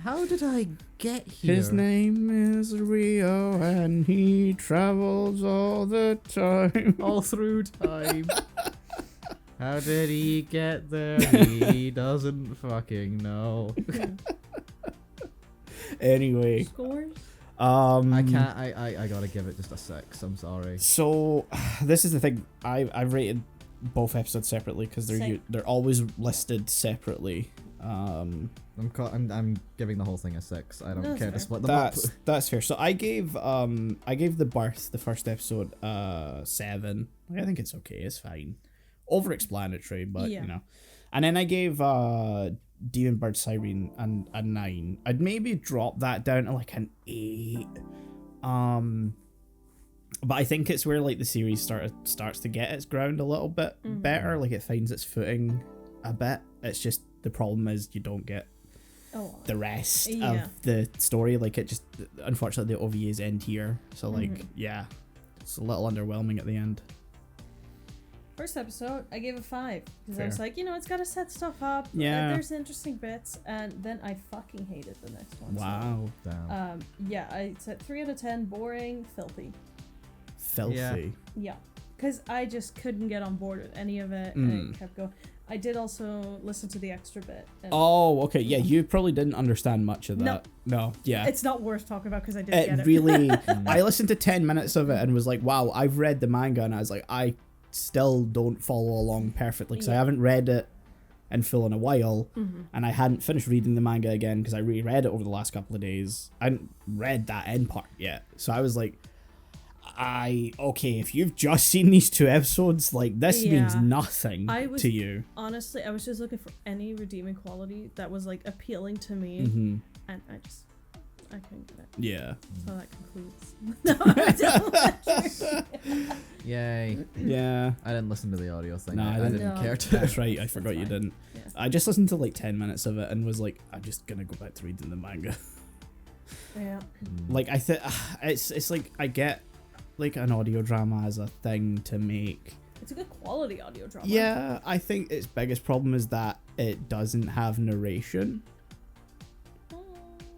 How did I get here?
His name is Rio, and he travels all the time.
all through time. How did he get there? He doesn't fucking know.
Anyway,
Scores?
I can't. I gotta give it just a 6. I'm sorry.
So this is the thing. I've rated both episodes separately because
Same.
they're always listed separately.
I'm giving the whole thing a 6. I don't
That's
care
fair.
to split them up.
That's fair. So I gave The Birth, the first episode, 7. I think it's okay. It's fine. Over-explanatory, but
Yeah.
you know. And then I gave Demon Bird Siren a 9. I'd maybe drop that down to like an 8. But I think it's where like the series starts to get its ground a little bit better. Like it finds its footing a bit. It's just the problem is you don't get the rest of the story. Like it just, unfortunately, the OVAs end here. So like, yeah, it's a little underwhelming at the end.
First episode, I gave a 5 because I
Fair.
was like, it's got to set stuff up.
Yeah.
There's interesting bits, and then I fucking hated the next one.
Wow,
Damn.
Yeah, I said 3 out of 10, boring, filthy.
filthy.
Yeah, because I just couldn't get on board with any of it, and it kept going. I did also listen to the extra bit. And
Oh, okay. Yeah, you probably didn't understand much of that. No, yeah.
it's not worth talking about because I didn't get
It
it.
really. I listened to 10 minutes of it and was like, wow, I've read the manga, and I was like, I still don't follow along perfectly because I haven't read it in full in a while, and I hadn't finished reading the manga again because I reread it over the last couple of days. I hadn't read that end part yet, so I was like, okay, if you've just seen these 2 episodes, like this means nothing to you.
Honestly, I was just looking for any redeeming quality that was like appealing to me, and I couldn't get it.
Yeah.
So that concludes. No, I don't.
Yay.
Yeah.
I didn't listen to the audio thing.
No, I
I
didn't.
didn't
No.
care to.
That's right. I forgot you
fine.
didn't.
Yeah.
I just listened to like 10 minutes of it and was like, I'm just gonna go back to reading the manga.
Yeah.
Like I think it's like I get like an audio drama as a thing to make.
It's a good quality audio drama.
Yeah, I think its biggest problem is that it doesn't have narration.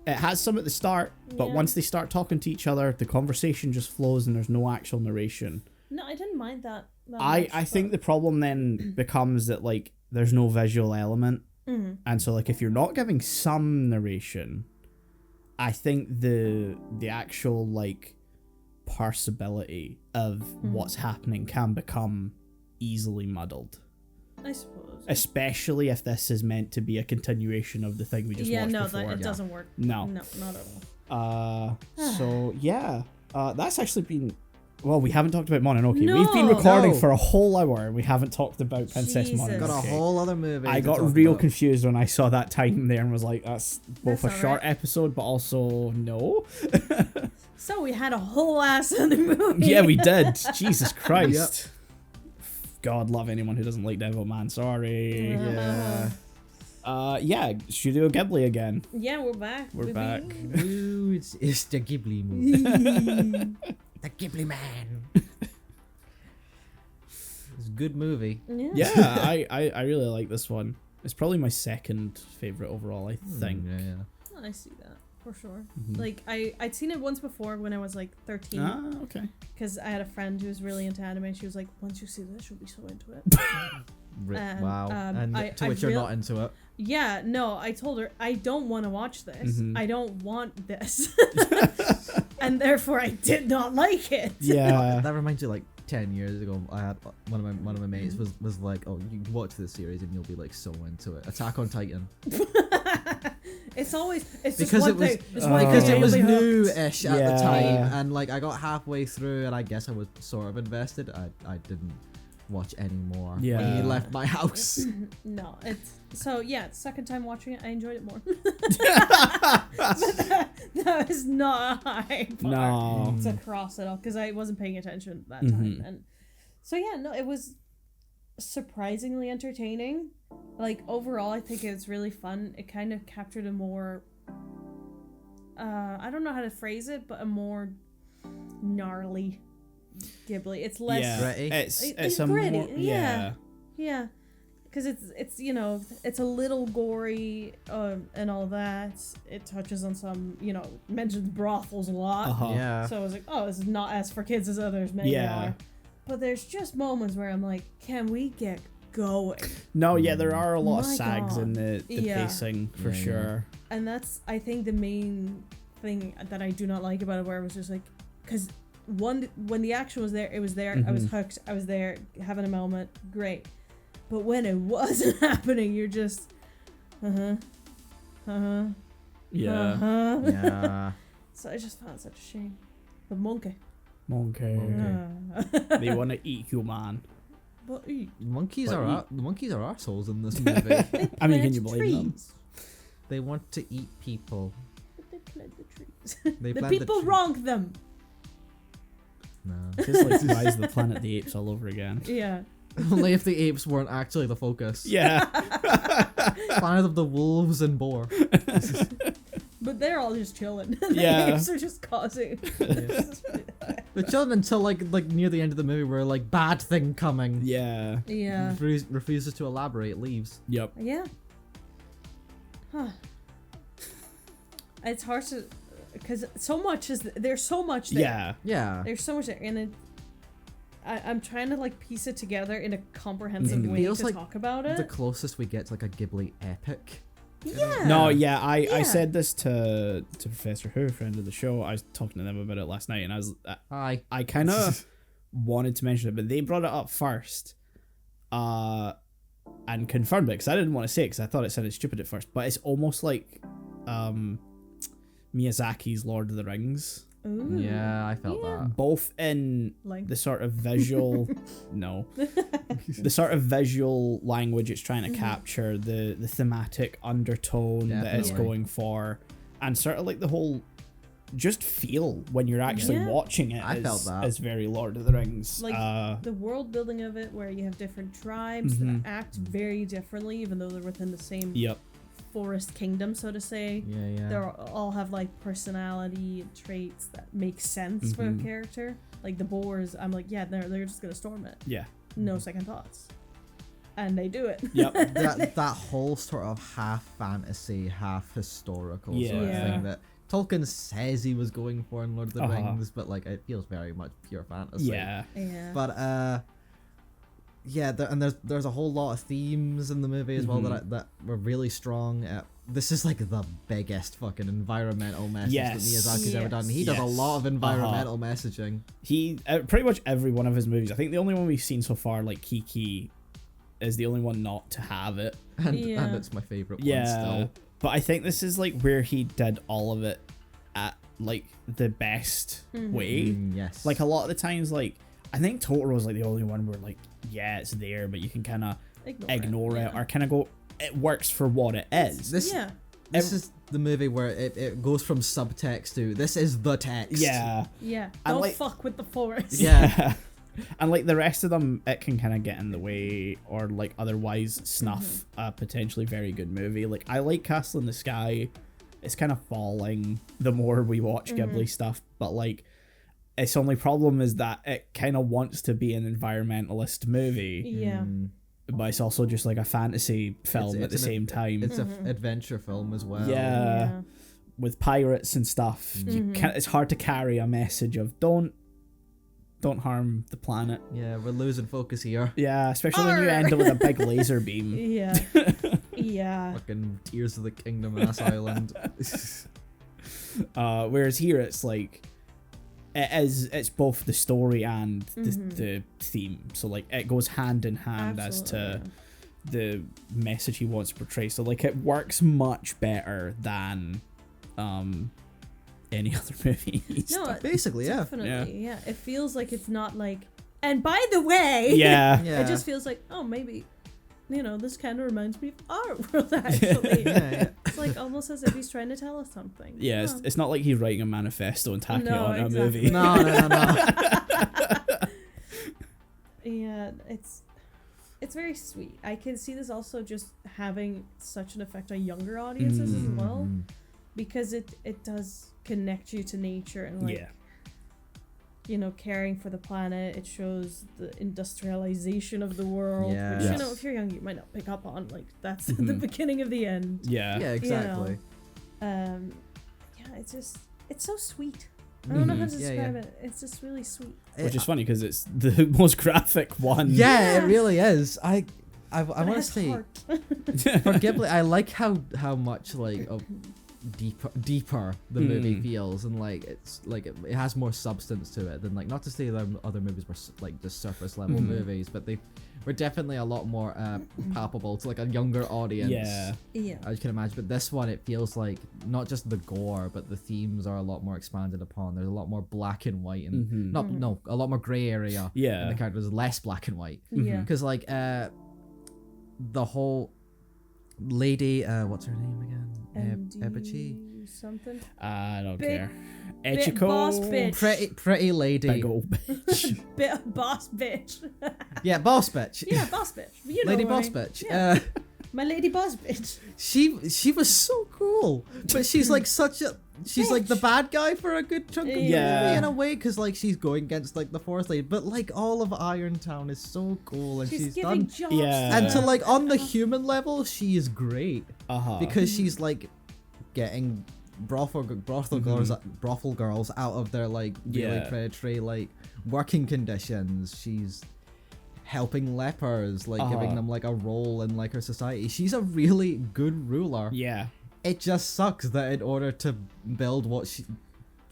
It has some at the start, but once they start talking to each other, the conversation just flows and there's no actual narration.
No, I didn't mind that
I think the problem then becomes that, like, there's no visual element. And so, like, if you're not giving some narration, I think the actual, like, parsability of what's happening can become easily muddled.
I suppose.
Especially if this is meant to be a continuation of the thing we just watched before.
It doesn't work.
No.
No, not at all.
So, yeah. That's actually been... Well, we haven't talked about Mononoke.
No.
We've been recording
No.
for a whole hour and we haven't talked about Princess
Jesus.
Mononoke.
Got a whole other movie.
I
to
got
talk
real
about.
confused when I saw that time there and was like, that's both
That's
a short
alright.
episode, but also no.
So we had a whole ass in the movie.
Yeah, we did. Jesus Christ. God love anyone who doesn't like Devilman. Sorry.
Yeah.
Studio Ghibli again.
Yeah, we're back.
We're back.
Ooh, it's the Ghibli movie. The Ghibli man. It's a good movie.
Yeah, I really like this one. It's probably my second favorite overall, I think.
Yeah.
I see that for sure. Like I'd seen it once before when I was like 13.
Ah, okay.
Because I had a friend who was really into anime. She was like, once you see this, you'll be so into it. And,
Wow. And to
I
which you're not into it.
Yeah, no, I told her, I don't want to watch this. I don't want this. And therefore I did not like it.
Yeah.
That reminds you, like 10 years ago, I had one of my mates was like, "Oh, you can watch this series and you'll be like so into it." Attack on Titan.
It's just
Because
one
it was
thing. It's one
because
thing.
it was
You'll be hooked.
new-ish at the time, and like I got halfway through, and I guess I was sort of invested. I didn't watch anymore when
Yeah.
he left my house.
No, it's so yeah. Second time watching it, I enjoyed it more. But that was not a high bar
No.
to cross at all because I wasn't paying attention at that time, and so yeah, no, it was surprisingly entertaining. Like overall, I think it's really fun. It kind of captured a more, I don't know how to phrase it, but a more gnarly Ghibli. It's less.
Yeah.
Gritty.
It's a
gritty,
more,
yeah. Yeah, because it's you know, it's a little gory and all that. It touches on some, you know, mentions brothels a lot.
Uh-huh.
Yeah.
So I was like, oh, this is not as for kids as others maybe
Yeah.
are. But there's just moments where I'm like, can we get going?
No, yeah, there are a lot of
My
sags
God.
in the
Yeah.
pacing for
Yeah, yeah.
sure.
And that's, I think, the main thing that I do not like about it, where it was just like, because when the action was there, it was there. I was hooked. I was there, having a moment. Great. But when it wasn't happening, you're just,
Yeah.
Yeah.
So I just found it such a shame. The monkey.
Monkey. They want to eat human.
But eat.
Monkeys
But
are the monkeys are assholes in this movie.
I mean, can
Plant
you blame them?
trees.
They want to eat people.
But they plant the trees.
They
The
plant
people
trees.
wronged them.
No.
Just like Rise of the Planet of the Apes all over again.
Yeah.
Only if the apes weren't actually the focus.
Yeah.
Planet of the wolves and boar.
But they're all just chilling.
Yeah.
The apes are just causing.
They're chilling until like near the end of the movie where like bad thing coming.
Yeah.
Yeah.
Refuses to elaborate, leaves.
Yep.
Yeah. Huh. It's hard to, because so much is there's so much there.
Yeah.
Yeah.
There's so much there, and I'm trying to like piece it together in a comprehensive way
Feels
to
like
talk about
The
it.
closest we get to like a Ghibli epic.
Yeah.
No, yeah, I
Yeah.
said this to Professor Who, friend of the show. I was talking to them about it last night, and
Hi.
I kind of wanted to mention it, but they brought it up first, and confirmed it because I didn't want to say it because I thought it sounded stupid at first. But it's almost like Miyazaki's Lord of the Rings,
Ooh.
Yeah, I felt
Yeah.
that.
both in
Like
the sort of visual the sort of visual language it's trying to capture, the thematic undertone that it's
Definitely.
going for, and sort of like the whole just feel when you're actually
Yeah.
watching it.
I felt that.
is very Lord of the Rings.
Like the world building of it, where you have different tribes that act very differently, even though they're within the same
Yep.
forest kingdom, so to say.
Yeah.
They all have like personality and traits that make sense for a character. Like the boars, I'm like, yeah, they're just gonna storm it.
Yeah.
No second thoughts. and they do it.
Yep.
that whole sort of half fantasy, half historical sort of
Yeah.
thing that Tolkien says he was going for in Lord of the
Uh-huh.
Rings, but like it feels very much pure fantasy.
Yeah.
Yeah.
But yeah, and there's a whole lot of themes in the movie as well that were really strong. This is like the biggest fucking environmental message that Miyazaki's ever done. He does a lot of environmental messaging.
He pretty much every one of his movies. I think the only one we've seen so far, like Kiki, is the only one not to have it.
And it's my favorite one still.
But I think this is like where he did all of it at like the best way.
Yes.
Like a lot of the times, like I think Totoro's like the only one where like it's there, but you can kind of ignore it or kind of go. It works for what it is.
This is the movie where it goes from subtext to this is the text.
Yeah.
And
Don't
like,
fuck with the forest.
Yeah. And like the rest of them, it can kind of get in the way or like otherwise snuff a potentially very good movie. Like I like Castle in the Sky. It's kind of falling the more we watch Ghibli stuff, but like its only problem is that it kind of wants to be an environmentalist movie.
Yeah.
But it's also just like a fantasy film at the same time.
It's an adventure film as well.
Yeah. With pirates and stuff. You can't, it's hard to carry a message of don't harm the planet.
Yeah, we're losing focus here.
Yeah, especially when you end up with a big laser beam.
Yeah. Yeah.
Fucking Tears of the Kingdom ass island.
Whereas here it's like it's both the story and the theme. So like it goes hand in hand as to the message he wants to portray. So like it works much better than any other movie.
No,
basically,
definitely, yeah. It feels like it's not like, and by the way,
yeah.
It just feels like, oh, maybe, this kind of reminds me of our world, actually. It's like almost as if he's trying to tell us something.
Yeah, it's not like he's writing a manifesto and tacking it on a movie.
No.
Yeah, it's very sweet. I can see this also just having such an effect on younger audiences as well, because it does connect you to nature and like caring for the planet. It shows the industrialization of the world, which if you're young you might not pick up on. Like that's the beginning of the end.
Yeah
exactly.
It's so sweet. I don't know how to describe it. It's just really sweet.
Which is funny because it's the most graphic one.
Yeah, it really is. I want to say
heart.
for Ghibli, I like how much like deeper the movie feels, and like it's like it has more substance to it than like, not to say that other movies were like just surface level movies, but they were definitely a lot more palpable to like a younger audience.
Yeah.
As you can imagine, but this one it feels like not just the gore, but the themes are a lot more expanded upon. There's a lot more black and white and a lot more gray area.
Yeah.
And the characters less black and white.
Yeah.
Because like the whole lady, what's her name again? Ebichi?
Something.
I don't
Big-
care.
big
Echiko.
boss bitch.
Pretty lady.
Big old bitch.
Bit of boss bitch.
Yeah, boss bitch.
Yeah, boss bitch. You know
Lady
what I
boss
mean.
bitch.
Yeah. My lady boss bitch.
She was so cool, but she's like she's like the bad guy for a good chunk of the movie in a way, because like she's going against like the forest lady, but like all of Irontown is so cool, and she's
giving
done
jobs.
Yeah.
and to like on the human level she is great because she's like getting brothel girls out of their like really predatory like working conditions. She's helping lepers, like giving them like a role in like her society. She's a really good ruler.
Yeah.
It just sucks that in order to build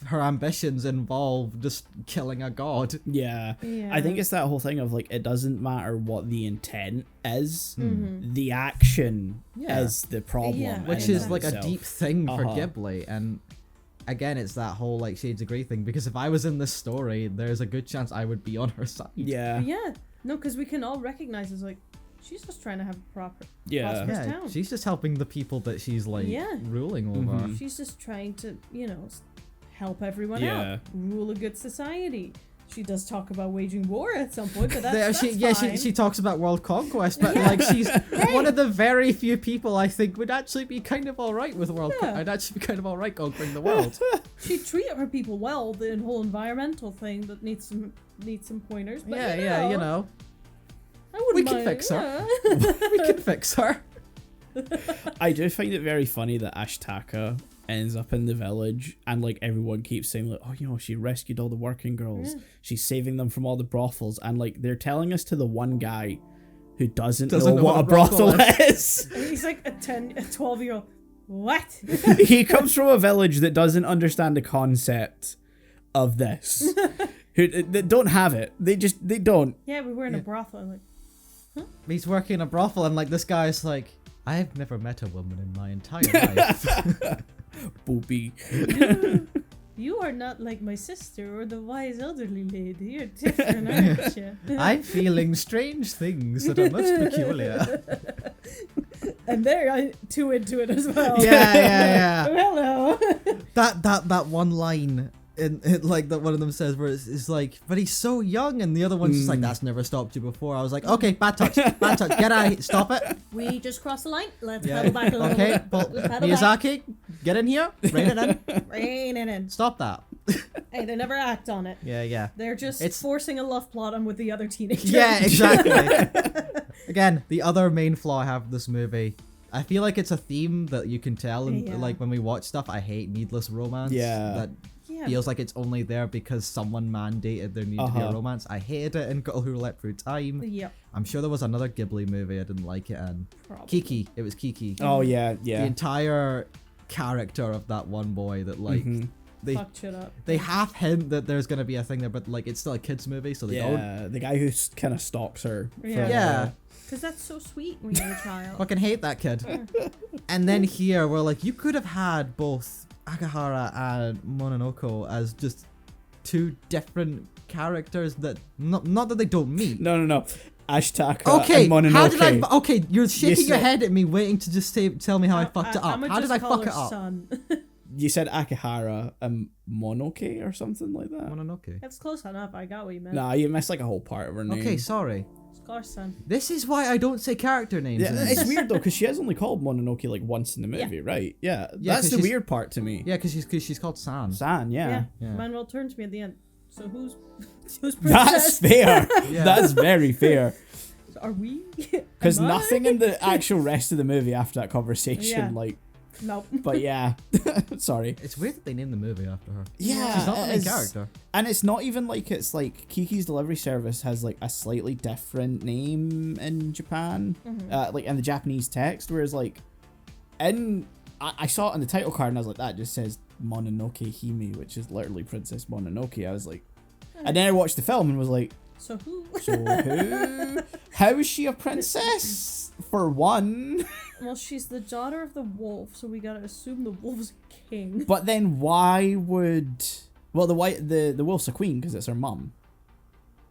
her ambitions involve just killing a god.
Yeah. I think it's that whole thing of like, it doesn't matter what the intent is, the action is the problem.
Which
in
is like
itself.
a deep thing for Ghibli. And again, it's that whole like Shades of Grey thing, because if I was in this story, there's a good chance I would be on her side.
Yeah.
Yeah. No, because we can all recognize it's like, she's just trying to have a prosperous town.
She's just helping the people that she's like ruling over.
She's just trying to, help everyone out, rule a good society. She does talk about waging war at some point, but that's fine.
She talks about world conquest, but like she's one of the very few people I think would actually be kind of alright with world conquest. I'd actually be kind of alright conquering the world.
She treated her people well. The whole environmental thing that needs some pointers. But wouldn't
We can
mind,
fix her.
yeah.
We can fix her.
I do find it very funny that Ashtaka ends up in the village and like everyone keeps saying like, oh, you know, she rescued all the working girls.
Yeah.
She's saving them from all the brothels, and like they're telling us to the one guy who doesn't know what a
brothel
brothel is.
And he's like a 12-year-old. What?
He comes from a village that doesn't understand the concept of this. Who they don't have it. They don't.
Yeah, we were in a brothel. I'm like,
He's working in a brothel, and like this guy's like, I've never met a woman in my entire life.
Booby.
you are not like my sister or the wise elderly lady. You're different, aren't you?
I'm feeling strange things that are most peculiar.
And they're too into it as well.
Yeah.
Hello.
That one line in like that one of them says where it's like, but he's so young, and the other one's just like, that's never stopped you before. I was like, okay, bad touch, get out of here, stop it.
We just crossed the line. Let's pedal back a little
Okay,
bit.
but
Pedal
Miyazaki, get in here, rein it in,
Rein it in.
stop that.
Hey, they never act on it.
Yeah.
They're just
It's-
forcing a love plot on with the other teenagers.
Yeah, exactly. Again, the other main flaw I have with this movie, I feel like it's a theme that you can tell, and
Yeah.
like when we watch stuff, I hate needless romance.
Yeah.
That
Yeah.
feels like it's only there because someone mandated there needed to be a romance. I hated it in Girl Who Leapt Through Time.
Yep.
I'm sure there was another Ghibli movie I didn't like it in.
Probably.
Kiki. It was Kiki.
Oh yeah.
The entire character of that one boy that like they
Fucked shit up.
they half hint that there's gonna be a thing there, but like it's still a kids movie, so they don't.
Yeah, the guy who kind of stalks her.
Yeah.
Yeah.
Because that's so sweet when you're a child.
Fucking hate that kid. And then here we're like, you could have had both Akahara and Mononoke as just two different characters that not that they don't meet.
No. Ashtaka
Okay,
and Mononoke.
how did I? Okay, you're shaking your
said-
head at me, waiting to just tell me how I fucked it up.
I'ma
How did
just
I
call
fuck
her
it up?
Son.
You said Akihara and Mononoke or something like that?
Mononoke.
That's close enough. I got what you meant.
Nah, you missed like a whole part of her name.
Okay, sorry.
Just call her Son.
This is why I don't say character names.
Yeah,
in
it's
this.
weird though, because she has only called Mononoke like once in the movie, right? Yeah,
Yeah,
that's
'cause
the
she's-
weird part to me.
Yeah, because she's called San.
San, yeah.
Yeah.
Manuel turned to me at the end. So who's princess?
That's fair.
Yeah.
That's very fair.
Are we?
Because
Am I?
nothing in the actual rest of the movie after that conversation,
Yeah.
like,
Nope.
but yeah. Sorry.
It's weird that they named the movie after her.
Yeah,
She's not the main
it's-
character.
And it's not even like it's like Kiki's Delivery Service has like a slightly different name in Japan, like in the Japanese text, whereas like I saw it in the title card and I was like, that just says Mononoke Hime, which is literally Princess Mononoke. I was like, and then I watched the film and was like,
So who?
so who? How is she a princess? For one.
Well, she's the daughter of the wolf, so we gotta assume the wolf's a king.
But then why would the wolf's a queen because it's her mum.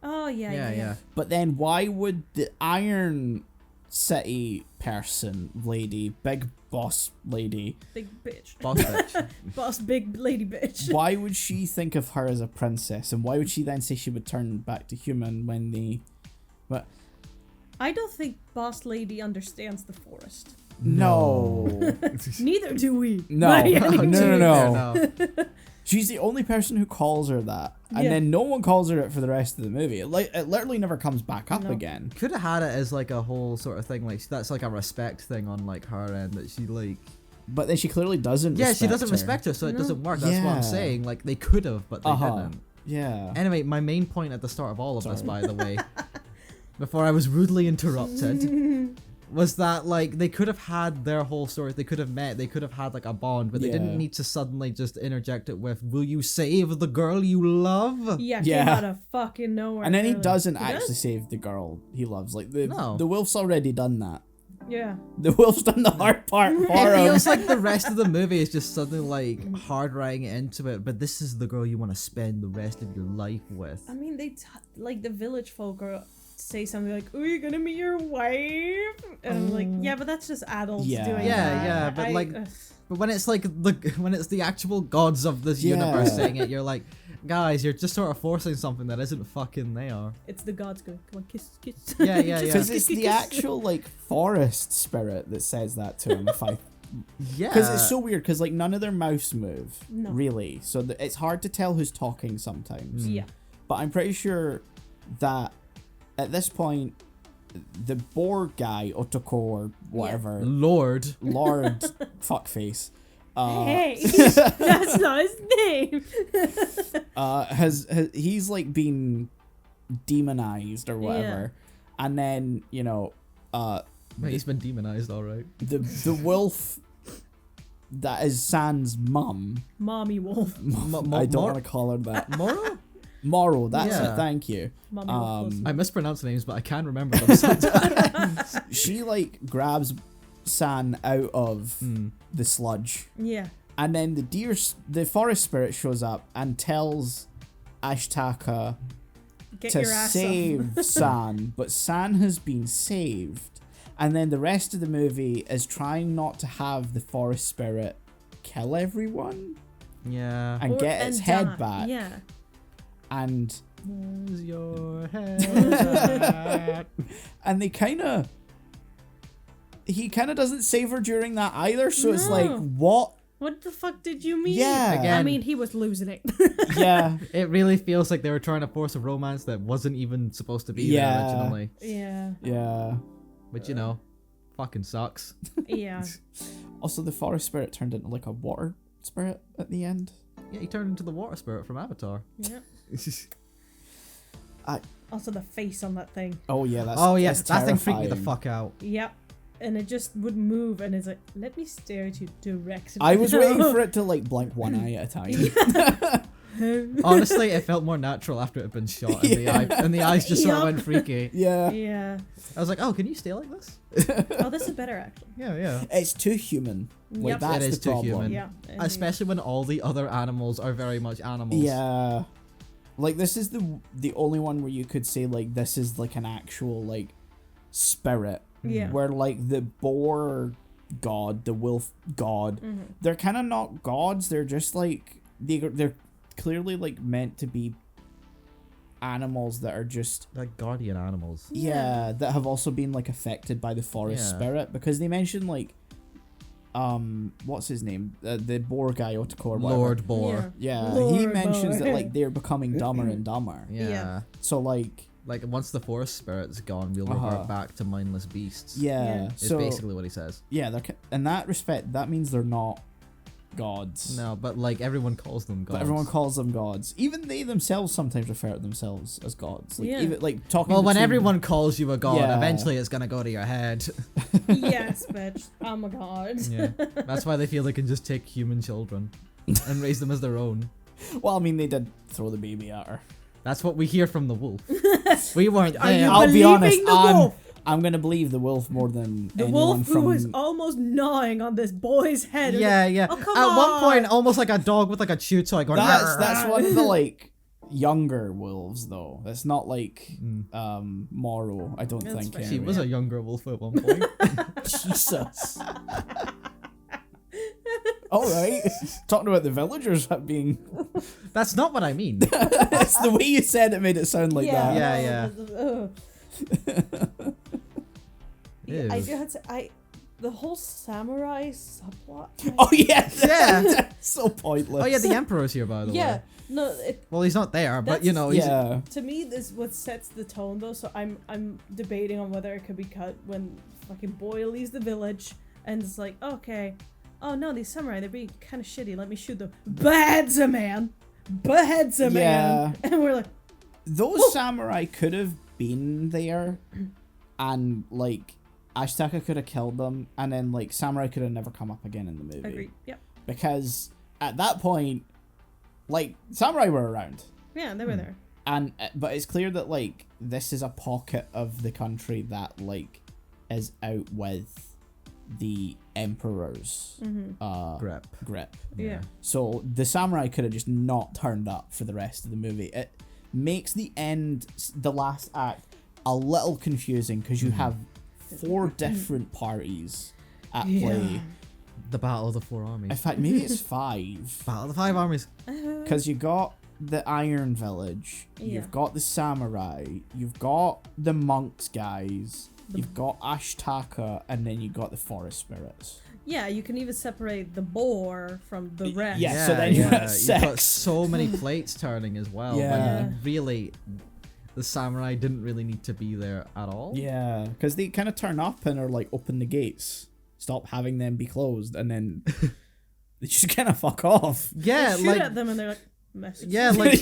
Oh yeah.
Yeah.
But then why would the Iron City person, lady, big boss lady,
Big bitch.
Boss bitch.
Boss big lady bitch.
why would she think of her as a princess? And why would she then say she would turn back to human when the... But
I don't think boss lady understands the forest.
no.
Neither do we.
No.
By any means.
No.
She's the only person who calls her that. And
Yeah.
then no one calls her it for the rest of the movie. It literally never comes back up
No.
again.
Could have had it as like a whole sort of thing, like that's like a respect thing on like her end that she like.
But then she clearly doesn't
Yeah,
respect
she doesn't
her.
respect her, so it
No.
doesn't work. That's what
Yeah.
I'm saying. Like they could have, but they didn't.
Yeah.
Anyway, my main point at the start of all of this,
Sorry.
by the way, before I was rudely interrupted, was that like they could have had their whole story. They could have met. They could have had like a bond, but they
Yeah.
didn't need to suddenly just interject it with, "Will you save the girl you love?"
Yeah,
Yeah.
came out of fucking nowhere.
And then he
really.
doesn't
He
actually
does?
save the girl he loves. Like the
No.
wolf's already done that.
Yeah.
The wolf's done the hard part for
It
him.
feels like the rest of the movie is just suddenly like hard writing into it, but this is the girl you want to spend the rest of your life with.
I mean, like the village folk say something like, "Oh, you're gonna meet your wife," and I'm like, "Yeah, but that's just adults
Yeah.
doing
Yeah,
that."
yeah, but like-
ugh.
But when it's like when it's the actual gods of this
Yeah.
universe saying it, you're like, guys, you're just sort of forcing something that isn't fucking there.
It's the gods going, "Come on, kiss, kiss."
Yeah, yeah,
Just
yeah.
Because
kiss,
it's
kiss,
the
kiss.
actual like forest spirit that says that to him.
Yeah.
Because it's so weird. Because like none of their mouths move
No.
really, so it's hard to tell who's talking sometimes.
Yeah.
But I'm pretty sure that at this point, the boar guy, Otoko or whatever,
Lord
fuckface.
Hey, that's not his name.
Has he's like been demonized or whatever, and then
he's been demonized, all right.
the wolf that is San's mum.
Mommy wolf.
I don't want to call her that.
Moro?
That's it. Thank you.
Mommy wolf.
I mispronounce names, but I can remember them sometimes.
She like grabs San out of the sludge.
Yeah.
And then the forest spirit shows up and tells Ashitaka
Get
to
your ass
save San, but San has been saved. And then the rest of the movie is trying not to have the forest spirit kill everyone
Yeah.
and get its head back.
Yeah.
And
where's your head?
and he kind of doesn't save her during that either. So it's like, what?
What the fuck did you mean?
Yeah.
Again,
I mean, he was losing it.
Yeah.
It really feels like they were trying to force a romance that wasn't even supposed to be there originally.
Yeah.
Yeah.
Which, fucking sucks.
Yeah.
Also, the forest spirit turned into like a water spirit at the end.
Yeah, he turned into the water spirit from Avatar.
Yep. Also, the face on that thing.
Oh yeah,
that thing freaked me the
terrifying.
fuck out.
Yep. And it just would move, and it's like, let me stare at you directly.
I was waiting for it to like blink one eye at a time.
Honestly, it felt more natural after it had been shot, and the eyes just sort of went freaky.
Yeah.
Yeah.
I was like, oh, can you stay like this?
Oh, this is better, actually.
Yeah.
It's too human. Like
Yep.
that's
It is
the
too
problem.
human.
Yeah.
Especially when all the other animals are very much animals.
Yeah. Like this is the only one where you could say like this is like an actual like spirit.
Yeah.
Where like the boar god, the wolf god, they're kind of not gods. They're just like they're clearly like meant to be animals that are just
Like guardian animals.
that have also been like affected by the forest spirit, because they mention like what's his name, the boar guy, Otoko or whatever.
Lord Boar.
Yeah,
Lord
he mentions
Boar.
that like they're becoming dumber and dumber.
Yeah.
So like
Like once the forest spirit's gone, we'll revert back to mindless beasts.
yeah,
Is
so
basically what he says.
yeah, they're in that respect that means they're not gods.
No, but like everyone calls them gods.
But everyone calls them gods. Even they themselves sometimes refer to themselves as gods. Like,
Yeah.
even, like talking.
Well, when
between-
everyone calls you a god,
Yeah.
eventually it's gonna go to your head.
Yes, bitch. I'm a god.
Yeah, that's why they feel they can just take human children and raise them as their own.
Well, I mean, they did throw the baby at her.
That's what we hear from the wolf. We weren't
Are you
there.
I'll be honest.
believing the wolf?
I'm gonna believe the wolf more than
The
anyone
wolf
from.
who was almost gnawing on this boy's head. It was
Yeah,
like,
yeah.
Oh, come
At one
on.
point, almost like a dog with like a chew toy going.
That's one of the like younger wolves though. That's not like Moro. I don't
That's
think.
fair.
She
anyway.
was a younger wolf at one point.
Jesus. All right. Talking about the villagers being.
That's not what I mean.
It's the way you said it made it sound like that.
Yeah,
Ugh.
Ew.
I do have to say, the whole samurai subplot.
Oh yeah.
Yeah.
So pointless.
Oh yeah, the emperor's here by the
Yeah,
way.
no,
Well, he's not there, but
That's-
you know, he's
Yeah.
to me this what sets the tone though. So I'm debating on whether it could be cut when fucking boy leaves the village and it's like, okay, oh no, these samurai, they're being kind of shitty. Let me shoot them. Beheads a man. Beheads a man. And we're like,
Those samurai could have been there, and like Ashitaka could have killed them, and then like samurai could have never come up again in the movie.
agreed. Yep.
Because at that point, like samurai were around,
Yeah, they were there.
and but it's clear that like this is a pocket of the country that like is out with the emperor's grip.
Yeah.
So the samurai could have just not turned up for the rest of the movie. It makes the end, the last act, a little confusing because you have 4 different parties at play.
the Battle of the Four Armies.
In fact, maybe it's 5.
Battle of the Five Armies.
Because you got the Iron Village, you've got the samurai, you've got the monks guys, you've got Ashitaka, and then you got the forest spirits.
Yeah, you can even separate the boar from the rest.
Yeah, so then you're at
You've got
6.
so many plates turning as well.
Yeah.
But you really, the samurai didn't really need to be there at all.
Yeah, because they kind of turn up and are like, open the gates, stop having them be closed, and then they just kind of fuck off.
Yeah,
They shoot
like
at them and they're like, message.
yeah, like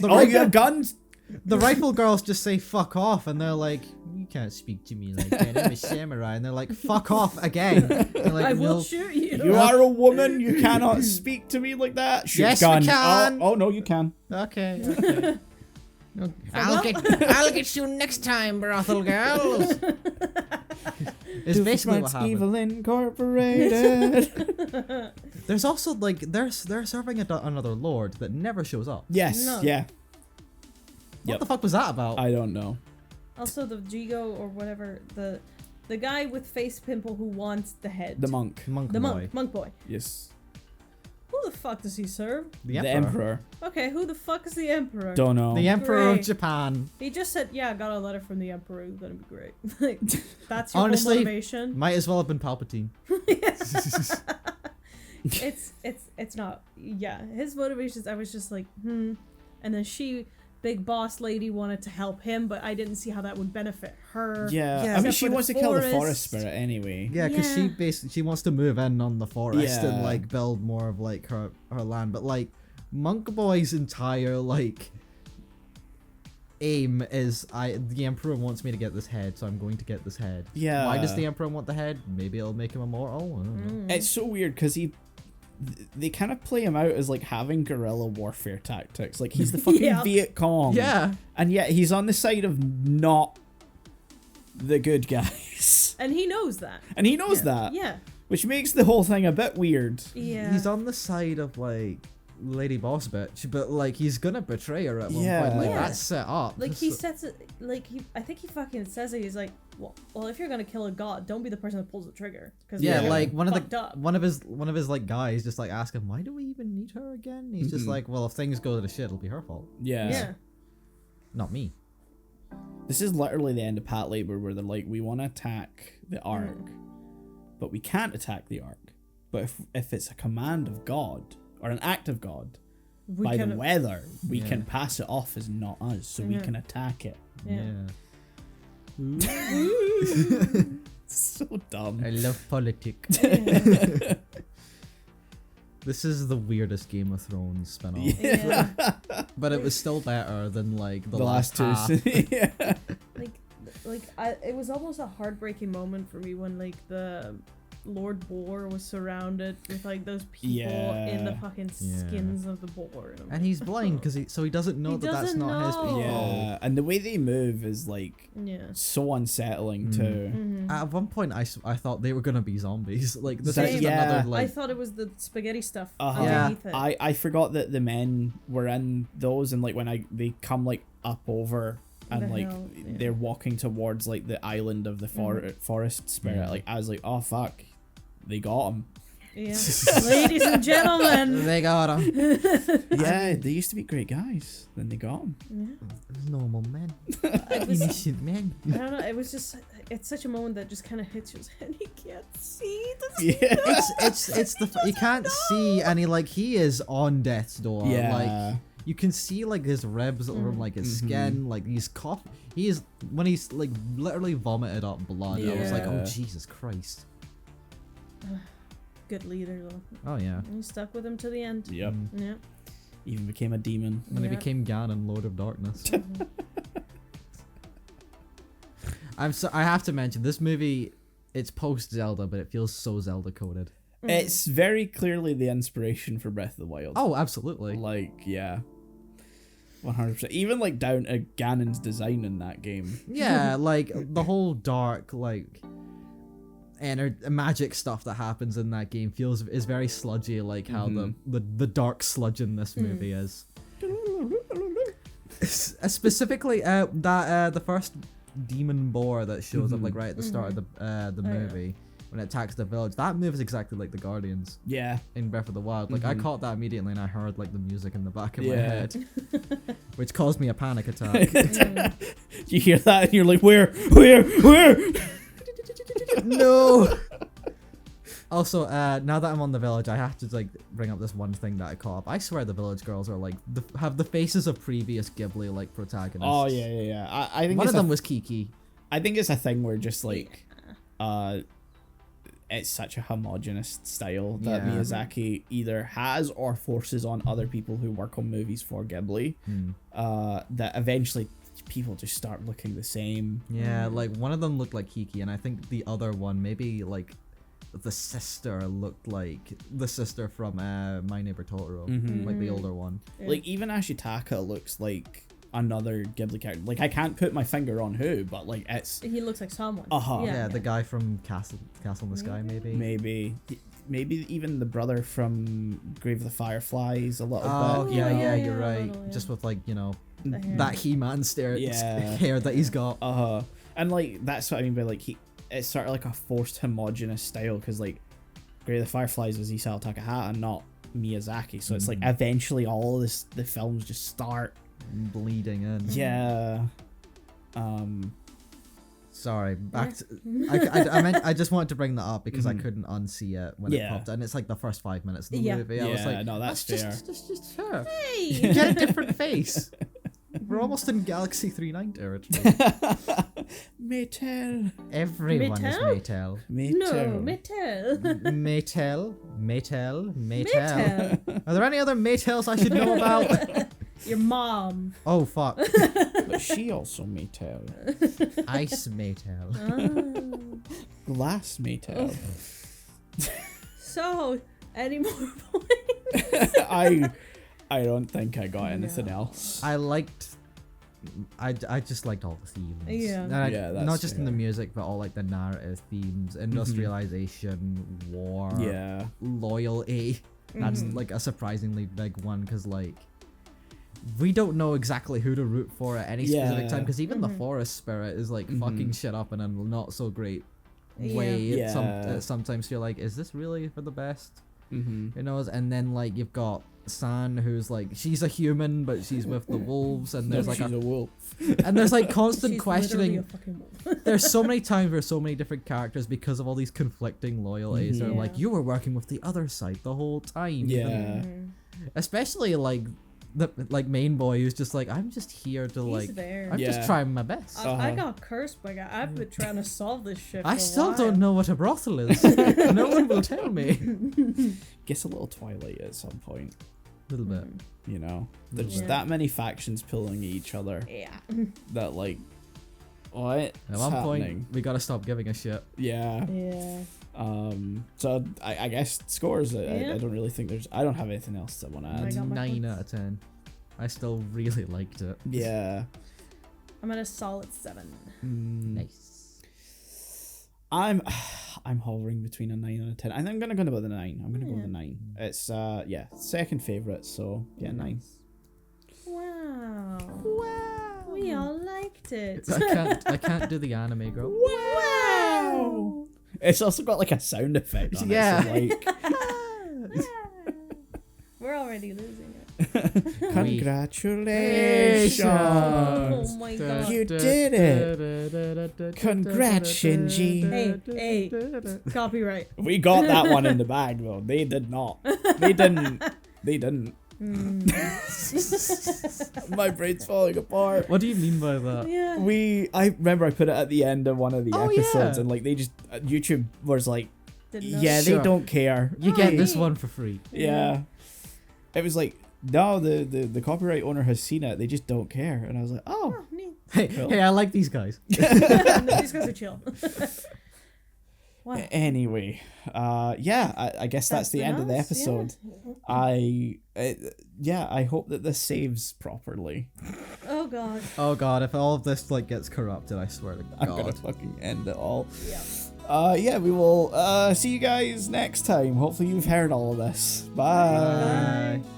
Oh, you have guns?
the rifle girls just say fuck off, and they're like, you can't speak to me like that. I'm a samurai, and they're like, fuck off again. They're like,
I will
"No."
shoot you.
You are a woman. You cannot speak to me like that. Shoot
Yes,
gun.
we can.
Oh, no, you can.
Okay. No, I'll get you next time, brothel girls. It's basically what happened.
Evil Incorporated.
There's also like they're serving another lord that never shows up.
Yes.
No.
Yeah.
What the fuck was that about?
I don't know.
Also, the Jigo or whatever, the guy with face pimple who wants the head.
The monk.
Monk
The
boy.
monk boy.
Yes.
Who the fuck does he serve?
The
The
emperor.
emperor.
Okay, who the fuck is the emperor?
Don't know.
The emperor of
Great.
Japan.
He just said, "Yeah, I got a letter from the emperor. It's gonna be great." Like, that's your
Honestly,
whole motivation.
Might as well have been Palpatine.
It's not. Yeah, his motivations. I was just like, and then big boss lady, wanted to help him, but I didn't see how that would benefit her.
Yeah.
Yeah.
I mean,
Except
she
for
wants
the
to kill the
forest.
forest spirit anyway.
Yeah, because she wants to move in on the forest and
Yeah.
like build more of like her land. But like Monk Boy's entire like aim is the emperor wants me to get this head, so I'm going to get this head.
Yeah.
Why does the emperor want the head? Maybe it'll make him immortal. I don't know.
It's so weird because they kind of play him out as like having guerrilla warfare tactics. Like he's the fucking
Yeah.
Viet Cong.
Yeah.
And yet he's on the side of not the good guys.
And he knows that.
And he knows that.
Yeah.
Which makes the whole thing a bit weird.
Yeah.
He's on the side of like Lady Boss Bitch, but like he's gonna betray her at one
Yeah.
point. Like
Yeah.
that's set up.
Like he sets it. Like I think he fucking says it. He's like, well, if you're gonna kill a god, don't be the person that pulls the trigger. Cause
Yeah,
Yeah.
like one of
up.
his like guys just like ask him, why do we even need her again? He's just like, well, if things go to shit, it'll be her fault,
Yeah.
Yeah.
not me.
This is literally the end of Pat Labor where they're like, we want to attack the Ark, but we can't attack the Ark. But if it's a command of God or an act of God by the weather, we can pass it off as not us, so we can attack it.
Yeah.
So dumb.
I love politics. This is the weirdest Game of Thrones spinoff,
Yeah.
but it was still better than like the
last two.
half.
Yeah.
It was almost a heartbreaking moment for me when like the Lord Boar was surrounded with like those people in the fucking skins of the boar,
And he's blind because he doesn't know that that's not his people.
Yeah, and the way they move is like so unsettling too.
At one point, I thought they were gonna be zombies. Like this
Same.
is
Yeah.
another like
I thought it was the spaghetti stuff
Yeah.
underneath it.
I forgot that the men were in those, and like when they come like up over and
The
like
hill, yeah.
they're walking towards like the island of the forest spirit.
Yeah.
Like I was like, oh fuck, they got him.
Yeah. Ladies and gentlemen.
they got him.
Yeah, they used to be great guys. Then they got him.
Normal men,
It was,
innocent men.
I don't know. It was just. It's such a moment that just kind of hits you, and he can't see.
Yeah.
It's he can't see, and he is on death's door.
Yeah.
Like you can see like his ribs from like his skin, like he's cough. He is when he's like literally vomited up blood. I was like,
Yeah.
oh Jesus Christ.
Good leader though.
Oh yeah.
He stuck with him to the end.
Yep.
Yeah.
Even became a demon.
When he
Yeah.
became Ganon, Lord of Darkness. I have to mention this movie. It's post Zelda, but it feels so Zelda coded.
It's very clearly the inspiration for Breath of the Wild.
Oh, absolutely.
Like, yeah. 100%. Even like down to Ganon's design in that game.
Yeah, like the whole dark like magic stuff that happens in that game is very sludgy, like how the dark sludge in this movie is. Specifically, the first demon boar that shows up like right at the start of the movie when it attacks the village. That move is exactly like the Guardians.
Yeah.
In Breath of the Wild. Like I caught that immediately, and I heard like the music in the back of my
Yeah.
head, which caused me a panic attack.
You hear that and you're like, where?
No. Also, now that I'm on the village, I have to like bring up this one thing that I caught up. I swear the village girls are like have the faces of previous Ghibli like protagonists.
Oh yeah. I think
one
it's
of them was Kiki.
I think it's a thing where just like, it's such a homogenous style that
Yeah.
Miyazaki either has or forces on other people who work on movies for Ghibli. That eventually people just start looking the same.
Yeah, like one of them looked like Kiki, and I think the other one, maybe like the sister, looked like the sister from My Neighbor Totoro, like the older one.
Yeah.
Like even Ashitaka looks like another Ghibli character. Like I can't put my finger on who, but like it's
He looks like someone.
Yeah, the guy from Castle in the Sky, maybe.
maybe even the brother from Grave of the Fireflies a little
Oh
bit.
yeah, you're
a
right.
little, yeah.
Just with like
The hair.
that He-Man hair that he's got.
And like that's what I mean by like it's sort of like a forced homogenous style because like Grave of the Fireflies was Isao Takahata, not Miyazaki. So it's like eventually all of the films just start
Bleeding in.
Yeah.
Sorry, back to I just wanted to bring that up because I couldn't unsee it when it popped, and it's like the first 5 minutes of the movie. I was like,
no, that's fair.
Just her.
Hey!
Get a different face. We're almost in Galaxy 39 territory.
Maytel.
Everyone is Maytel.
No, Metal.
Maytel. Are there any other Maytels I should know about?
Your mom.
Oh fuck.
But she also Maytel.
Ice Maytel.
Glass Maytel.
So, any more points?
I don't think I got anything else.
I just liked all the themes.
Yeah.
And
that's
not just in the
fair.
music, but all like the narrative themes, industrialization, war,
Yeah.
loyalty. That's like a surprisingly big one because like we don't know exactly who to root for at any specific time because even the forest spirit is like fucking shit up in a not so great way.
Yeah.
Sometimes you're like, is this really for the best?
Mm-hmm.
You know, and then like you've got San, who's like she's a human but she's with the wolves, and there's like
she's a wolf.
and there's like constant
She's
questioning.
literally a fucking wolf.
There's so many times where so many different characters, because of all these conflicting loyalties, are
Yeah.
like, you were working with the other side the whole time.
Yeah.
Especially like the like main boy who's just like, I'm just here to
He's
like
there.
I'm just
Yeah.
trying my best.
I got cursed by God. I've been trying to solve this shit for
I
a
still
while.
don't know what a brothel is. No one will tell me.
Gets a little Twilight at some point.
A little bit.
You know, there's
Yeah.
that many factions pulling each other
Yeah.
that like, what?
At
What's
one
happening?
point, we gotta stop giving a shit.
Yeah.
Yeah.
So I guess scores. I
Yeah.
don't really think there's. I don't have anything else I want to
I
add.
got my
9
points.
out of 10. I still really liked it.
Yeah.
I'm at a solid 7.
Nice.
I'm hovering between a 9 and a 10. I think I'm gonna go with a 9. I'm gonna go with a 9. It's second favorite. So yeah, 9.
Wow. We all liked it.
I can't do the anime girl.
Wow. It's also got like a sound effect on
Yeah.
it. So, like,
We're already losing it.
congratulations.
Oh my god.
You did it. Congrats, Shinji.
Hey, copyright.
We got that one in the bag though. They did not. They didn't. My brain's falling apart.
What do you mean by that?
Yeah.
I remember I put it at the end of one of the
Oh,
episodes
yeah.
and like they just YouTube was like,
Didn't know.
yeah,
Sure.
they don't care.
You get
Oh,
this
neat.
one for free.
Yeah. It was like, no, the copyright owner has seen it. They just don't care. And I was like, oh.
Oh, neat.
Hey,
Cool.
hey, I like these guys.
These guys are chill. Wow.
Anyway, I guess that's the end of the
us,
episode.
yeah.
I hope that this saves properly.
Oh god.
Oh god, if all of this like gets corrupted, I swear to
I'm gonna
God.
fucking end it all.
Yeah.
We will see you guys next time. Hopefully you've heard all of this. Bye.
Bye.